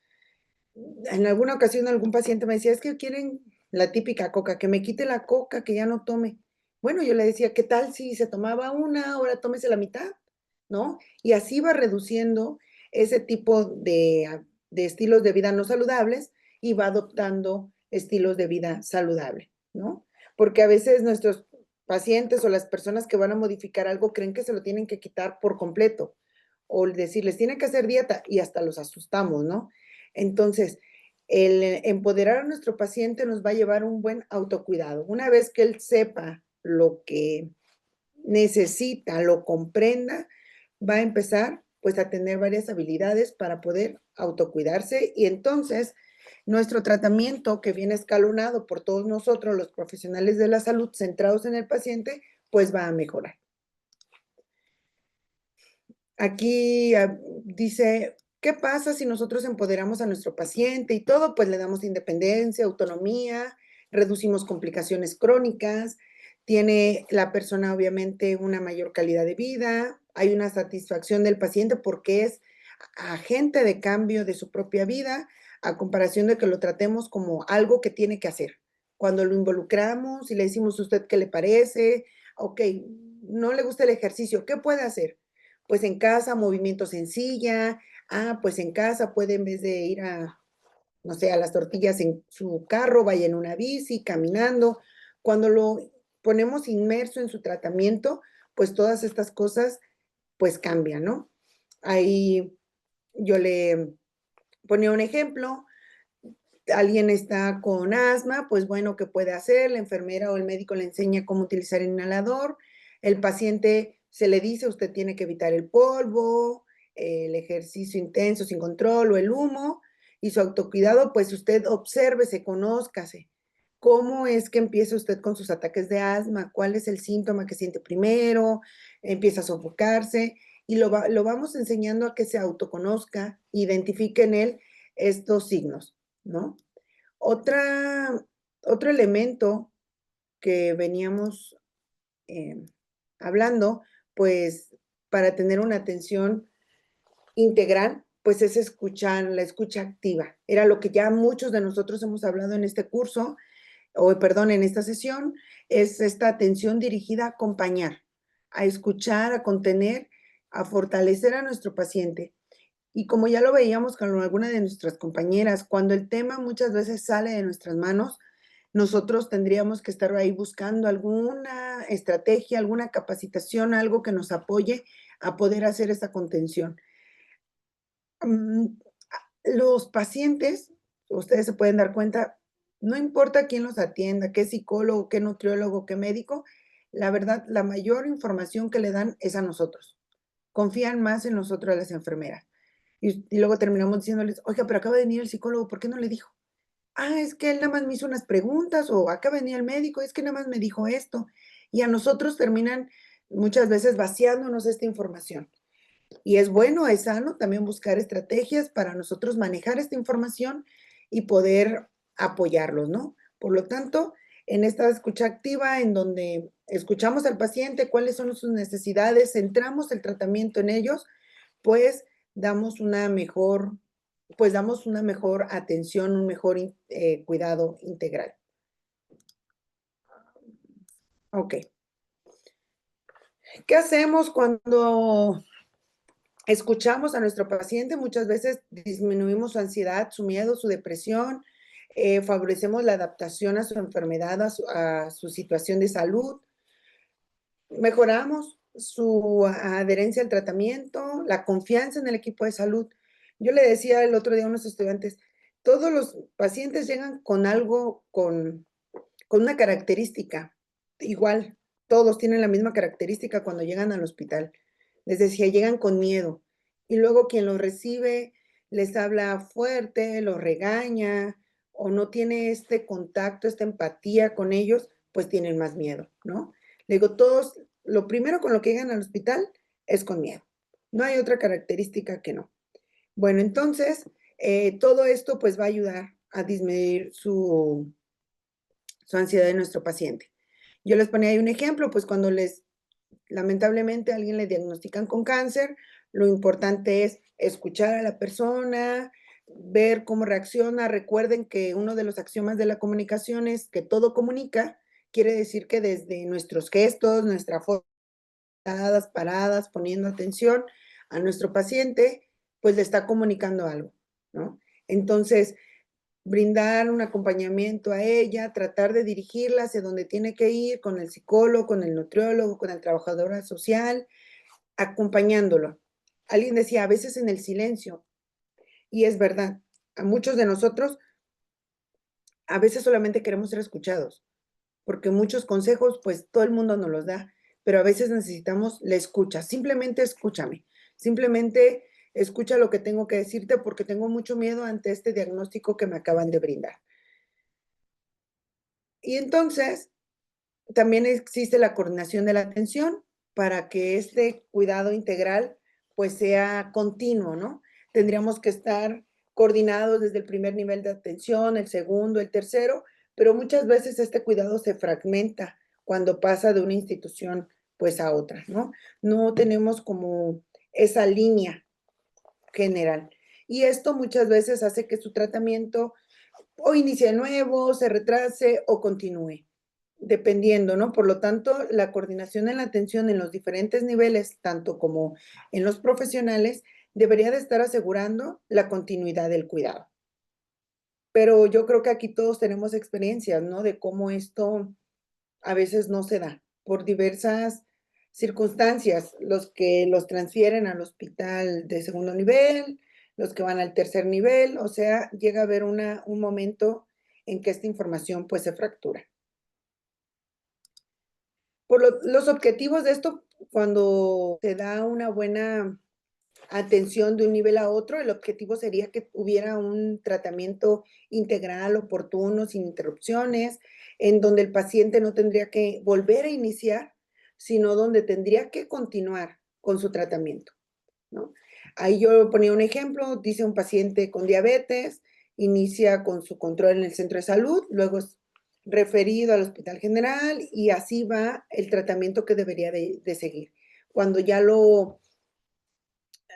En alguna ocasión algún paciente me decía, es que quieren la típica coca, que me quite la coca, que ya no tome. Bueno, yo le decía, ¿qué tal si se tomaba una, ahora tómese la mitad? ¿No? Y así va reduciendo ese tipo de estilos de vida no saludables y va adoptando estilos de vida saludable, ¿no? Porque a veces nuestros pacientes o las personas que van a modificar algo creen que se lo tienen que quitar por completo o decirles, tienen que hacer dieta y hasta los asustamos, ¿no? Entonces, el empoderar a nuestro paciente nos va a llevar a un buen autocuidado. Una vez que él sepa lo que necesita, lo comprenda, va a empezar pues a tener varias habilidades para poder autocuidarse y entonces nuestro tratamiento que viene escalonado por todos nosotros, los profesionales de la salud centrados en el paciente, pues va a mejorar. Aquí dice, ¿qué pasa si nosotros empoderamos a nuestro paciente y todo? Pues le damos independencia, autonomía, reducimos complicaciones crónicas, tiene la persona obviamente una mayor calidad de vida, hay una satisfacción del paciente porque es agente de cambio de su propia vida, a comparación de que lo tratemos como algo que tiene que hacer. Cuando lo involucramos y le decimos, ¿usted qué le parece? Ok, no le gusta el ejercicio, ¿qué puede hacer? Pues en casa, movimiento sencilla. Pues en casa puede en vez de ir a, no sé, a las tortillas en su carro, vaya en una bici, caminando. Cuando lo ponemos inmerso en su tratamiento, pues todas estas cosas pues cambian, ¿no? Ahí yo le ponía un ejemplo. Alguien está con asma, pues bueno, ¿qué puede hacer? La enfermera o el médico le enseña cómo utilizar el inhalador. El paciente se le dice, usted tiene que evitar el polvo, el ejercicio intenso sin control o el humo. Y su autocuidado, pues usted obsérvese, conózcase. ¿Cómo es que empieza usted con sus ataques de asma? ¿Cuál es el síntoma que siente primero? Empieza a sofocarse y lo vamos enseñando a que se autoconozca, identifique en él estos signos, ¿no? Otro elemento que veníamos hablando, pues para tener una atención integral, pues es escuchar, la escucha activa. Era lo que ya muchos de nosotros hemos hablado en este curso, en esta sesión, es esta atención dirigida a acompañar, a escuchar, a contener, a fortalecer a nuestro paciente. Y como ya lo veíamos con alguna de nuestras compañeras, cuando el tema muchas veces sale de nuestras manos, nosotros tendríamos que estar ahí buscando alguna estrategia, alguna capacitación, algo que nos apoye a poder hacer esa contención. Los pacientes, ustedes se pueden dar cuenta, no importa quién los atienda, qué psicólogo, qué nutriólogo, qué médico, la verdad, la mayor información que le dan es a nosotros. Confían más en nosotros, a las enfermeras. Y luego terminamos diciéndoles, oiga, pero acaba de venir el psicólogo, ¿por qué no le dijo? Es que él nada más me hizo unas preguntas, o acá venía el médico, es que nada más me dijo esto. Y a nosotros terminan muchas veces vaciándonos esta información. Y es bueno, es sano también buscar estrategias para nosotros manejar esta información y poder apoyarlos, ¿no? Por lo tanto, en esta escucha activa, en donde escuchamos al paciente, cuáles son sus necesidades, centramos el tratamiento en ellos, pues damos una mejor atención, un mejor cuidado integral. Ok. ¿Qué hacemos cuando escuchamos a nuestro paciente? Muchas veces disminuimos su ansiedad, su miedo, su depresión, favorecemos la adaptación a su enfermedad, a su situación de salud, mejoramos su adherencia al tratamiento, la confianza en el equipo de salud. Yo le decía el otro día a unos estudiantes, todos los pacientes llegan con algo, con una característica, igual, todos tienen la misma característica cuando llegan al hospital. Les decía, llegan con miedo. Y luego quien los recibe les habla fuerte, los regaña, o no tiene este contacto, esta empatía con ellos, pues tienen más miedo, ¿no? Le digo, todos, lo primero con lo que llegan al hospital es con miedo. No hay otra característica que no. Bueno, entonces, todo esto pues va a ayudar a disminuir su ansiedad de nuestro paciente. Yo les ponía ahí un ejemplo, pues cuando lamentablemente a alguien le diagnostican con cáncer, Lo importante es escuchar a la persona, ver cómo reacciona. Recuerden que uno de los axiomas de la comunicación es que todo comunica. Quiere decir que desde nuestros gestos, nuestra forma, paradas, poniendo atención a nuestro paciente, pues le está comunicando algo, ¿no? Entonces, brindar un acompañamiento a ella, tratar de dirigirla hacia donde tiene que ir, con el psicólogo, con el nutriólogo, con el trabajador social, acompañándolo. Alguien decía, a veces en el silencio, y es verdad, a muchos de nosotros, a veces solamente queremos ser escuchados, porque muchos consejos, pues todo el mundo nos los da, pero a veces necesitamos la escucha. Simplemente escúchame, simplemente escucha lo que tengo que decirte porque tengo mucho miedo ante este diagnóstico que me acaban de brindar. Y entonces, también existe la coordinación de la atención para que este cuidado integral pues sea continuo, ¿no? Tendríamos que estar coordinados desde el primer nivel de atención, el segundo, el tercero, pero muchas veces este cuidado se fragmenta cuando pasa de una institución pues a otra, ¿no? No tenemos como esa línea general. Y esto muchas veces hace que su tratamiento o inicie de nuevo, se retrase o continúe, dependiendo, ¿no? Por lo tanto, la coordinación en la atención en los diferentes niveles, tanto como en los profesionales, debería de estar asegurando la continuidad del cuidado. Pero yo creo que aquí todos tenemos experiencias, ¿no? De cómo esto a veces no se da por diversas circunstancias, los que los transfieren al hospital de segundo nivel, los que van al tercer nivel, o sea, llega a haber un momento en que esta información pues se fractura. Los objetivos de esto, cuando se da una buena atención de un nivel a otro, el objetivo sería que hubiera un tratamiento integral, oportuno, sin interrupciones, en donde el paciente no tendría que volver a iniciar, sino donde tendría que continuar con su tratamiento, ¿no? Ahí yo ponía un ejemplo, dice un paciente con diabetes, inicia con su control en el centro de salud, luego es referido al hospital general y así va el tratamiento que debería de seguir. Cuando ya lo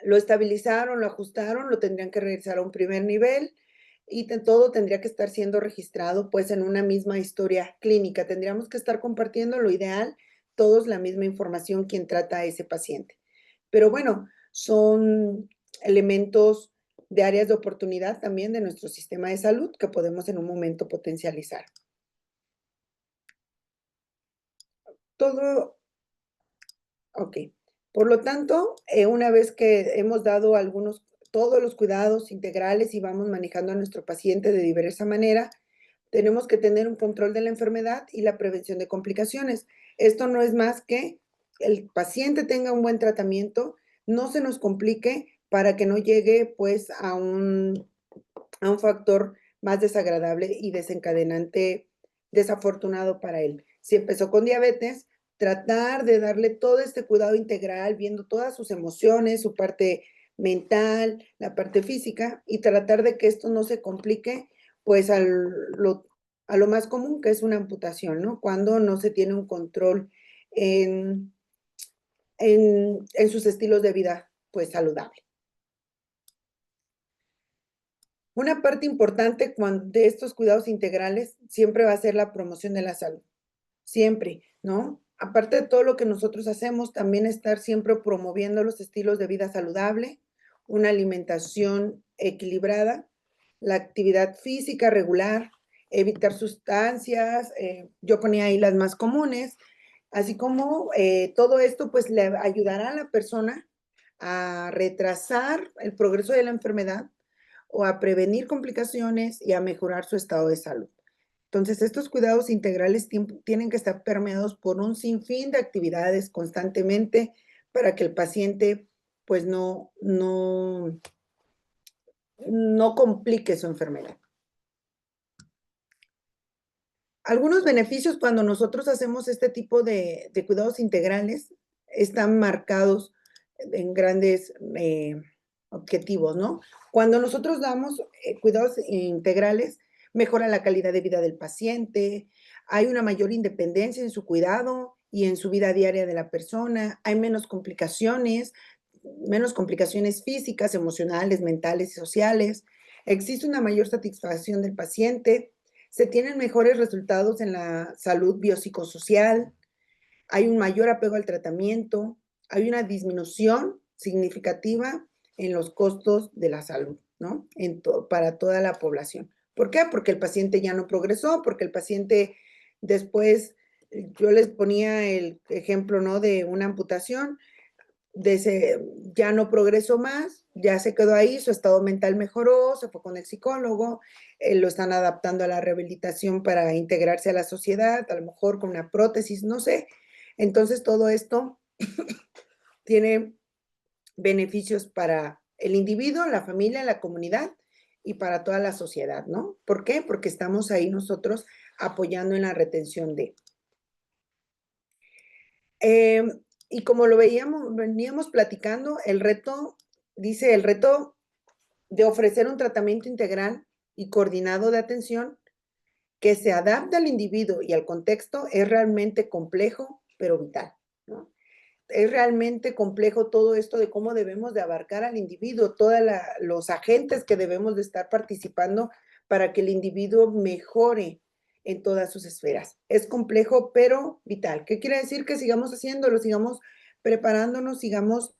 estabilizaron, lo ajustaron, lo tendrían que regresar a un primer nivel y todo tendría que estar siendo registrado pues en una misma historia clínica. Tendríamos que estar compartiendo lo ideal, todos la misma información quien trata a ese paciente. Pero bueno, son elementos de áreas de oportunidad también de nuestro sistema de salud que podemos en un momento potencializar. Todo, ok. Por lo tanto, una vez que hemos dado todos los cuidados integrales y vamos manejando a nuestro paciente de diversa manera, tenemos que tener un control de la enfermedad y la prevención de complicaciones. Esto no es más que el paciente tenga un buen tratamiento, no se nos complique para que no llegue pues a un factor más desagradable y desencadenante desafortunado para él. Si empezó con diabetes, tratar de darle todo este cuidado integral, viendo todas sus emociones, su parte mental, la parte física, y tratar de que esto no se complique, pues a lo más común, que es una amputación, ¿no? Cuando no se tiene un control en sus estilos de vida, pues saludable. Una parte importante de estos cuidados integrales siempre va a ser la promoción de la salud. Siempre, ¿no? Aparte de todo lo que nosotros hacemos, también estar siempre promoviendo los estilos de vida saludable, una alimentación equilibrada, la actividad física regular, evitar sustancias, yo ponía ahí las más comunes, así como todo esto pues le ayudará a la persona a retrasar el progreso de la enfermedad o a prevenir complicaciones y a mejorar su estado de salud. Entonces, estos cuidados integrales tienen que estar permeados por un sinfín de actividades constantemente para que el paciente pues no complique su enfermedad. Algunos beneficios cuando nosotros hacemos este tipo de cuidados integrales están marcados en grandes objetivos, ¿no? Cuando nosotros damos cuidados integrales, mejora la calidad de vida del paciente, hay una mayor independencia en su cuidado y en su vida diaria de la persona, hay menos complicaciones, menos complicaciones físicas, emocionales, mentales y sociales. Existe una mayor satisfacción del paciente. Se tienen mejores resultados en la salud biopsicosocial. Hay un mayor apego al tratamiento. Hay una disminución significativa en los costos de la salud, ¿no? Para toda la población. ¿Por qué? Porque el paciente ya no progresó, porque el paciente después, yo les ponía el ejemplo, ¿no? De una amputación, ya no progresó más, ya se quedó ahí, su estado mental mejoró, se fue con el psicólogo, lo están adaptando a la rehabilitación para integrarse a la sociedad, a lo mejor con una prótesis, no sé. Entonces, todo esto tiene beneficios para el individuo, la familia, la comunidad y para toda la sociedad, ¿no? ¿Por qué? Porque estamos ahí nosotros apoyando en la retención de. Y como lo veníamos platicando, el reto de ofrecer un tratamiento integral y coordinado de atención que se adapte al individuo y al contexto es realmente complejo, pero vital, ¿no? Es realmente complejo todo esto de cómo debemos de abarcar al individuo, todos los agentes que debemos de estar participando para que el individuo mejore en todas sus esferas. Es complejo, pero vital. ¿Qué quiere decir? Que sigamos haciéndolo, sigamos preparándonos, sigamos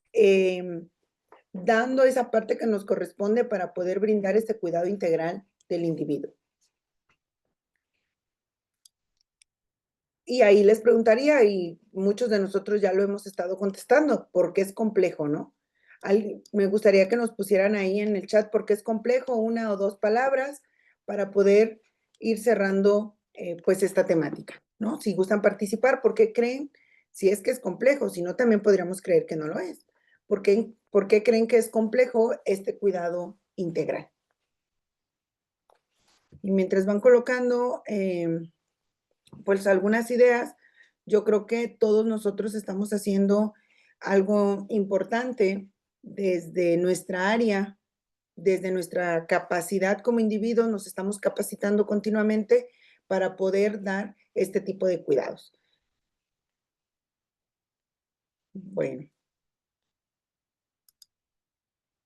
dando esa parte que nos corresponde para poder brindar este cuidado integral del individuo. Y ahí les preguntaría, y muchos de nosotros ya lo hemos estado contestando, porque es complejo, ¿no? Me gustaría que nos pusieran ahí en el chat por qué es complejo, una o dos palabras, para poder ir cerrando pues esta temática, ¿no? Si gustan participar, ¿por qué creen? Si es que es complejo, si no, también podríamos creer que no lo es. ¿Por qué creen que es complejo este cuidado integral? Y mientras van colocando pues algunas ideas, yo creo que todos nosotros estamos haciendo algo importante desde nuestra área, desde nuestra capacidad como individuos, nos estamos capacitando continuamente para poder dar este tipo de cuidados. Bueno.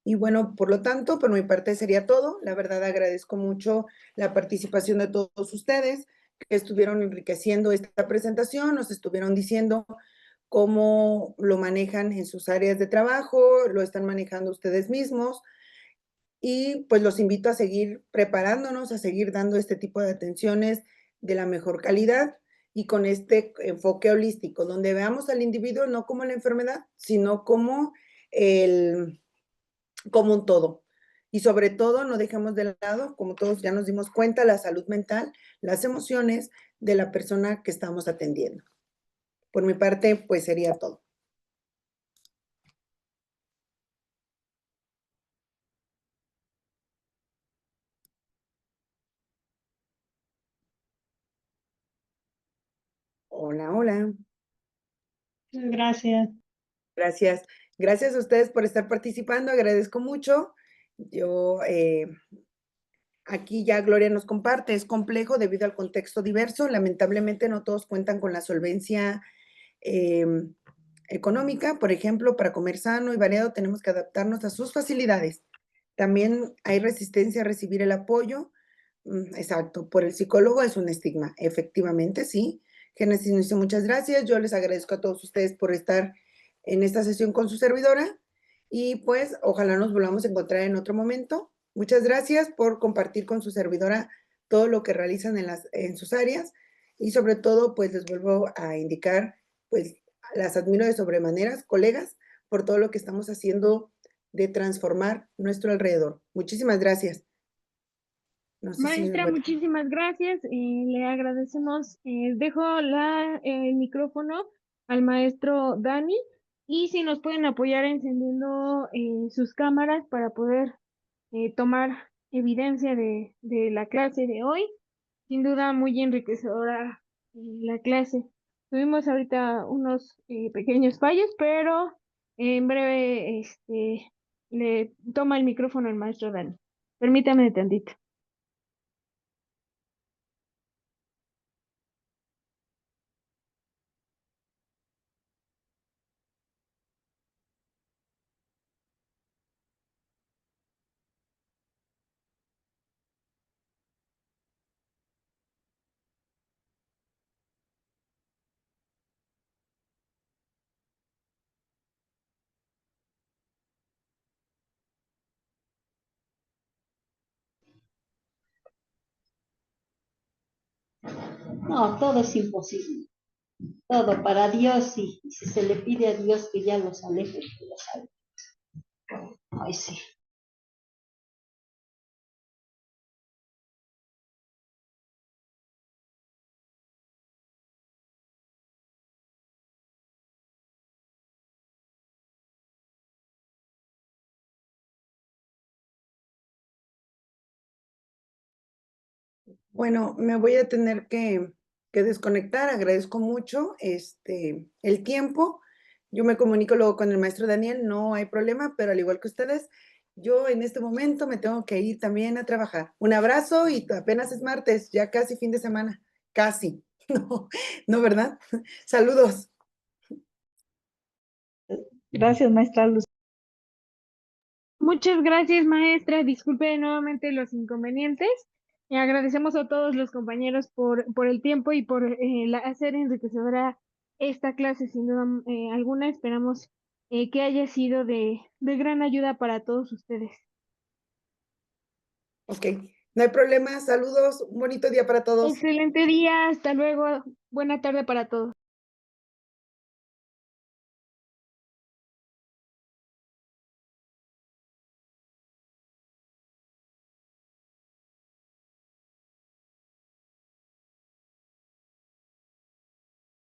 Y bueno, por lo tanto, por mi parte sería todo. La verdad agradezco mucho la participación de todos ustedes que estuvieron enriqueciendo esta presentación, nos estuvieron diciendo cómo lo manejan en sus áreas de trabajo, lo están manejando ustedes mismos y pues los invito a seguir preparándonos, a seguir dando este tipo de atenciones de la mejor calidad y con este enfoque holístico, donde veamos al individuo no como la enfermedad, sino como un todo. Y sobre todo, no dejemos de lado, como todos ya nos dimos cuenta, la salud mental, las emociones de la persona que estamos atendiendo. Por mi parte, pues sería todo. Hola, hola. Gracias. Gracias. Gracias a ustedes por estar participando, agradezco mucho. Yo, aquí ya Gloria nos comparte, es complejo debido al contexto diverso. Lamentablemente no todos cuentan con la solvencia económica. Por ejemplo, para comer sano y variado tenemos que adaptarnos a sus facilidades. También hay resistencia a recibir el apoyo. Exacto, por el psicólogo es un estigma, efectivamente, sí. Génesis nos dice muchas gracias. Yo les agradezco a todos ustedes por estar en esta sesión con su servidora y pues ojalá nos volvamos a encontrar en otro momento. Muchas gracias por compartir con su servidora todo lo que realizan en sus áreas y sobre todo pues les vuelvo a indicar pues las admiro de sobremaneras, colegas, por todo lo que estamos haciendo de transformar nuestro alrededor. Muchísimas gracias. No sé si Maestra, muchísimas gracias. Le agradecemos. Dejo el micrófono al maestro Dani y si nos pueden apoyar encendiendo sus cámaras para poder tomar evidencia de la clase de hoy. Sin duda muy enriquecedora la clase. Tuvimos ahorita unos pequeños fallos, pero en breve le toma el micrófono al maestro Dani. Permítame tantito. No, todo es imposible. Todo para Dios, sí. Y si se le pide a Dios que ya los aleje, que los aleje. Ay, sí. Bueno, me voy a tener que desconectar. Agradezco mucho el tiempo. Yo me comunico luego con el maestro Daniel, no hay problema, pero al igual que ustedes, yo en este momento me tengo que ir también a trabajar. Un abrazo y apenas es martes, ya casi fin de semana. Casi. No, no, ¿verdad? Saludos. Gracias, maestra Luz. Muchas gracias, maestra. Disculpe nuevamente los inconvenientes. Agradecemos a todos los compañeros por el tiempo y por hacer enriquecedora esta clase, sin duda alguna. Esperamos que haya sido de gran ayuda para todos ustedes. Ok, no hay problema. Saludos. Un bonito día para todos. Excelente día. Hasta luego. Buena tarde para todos.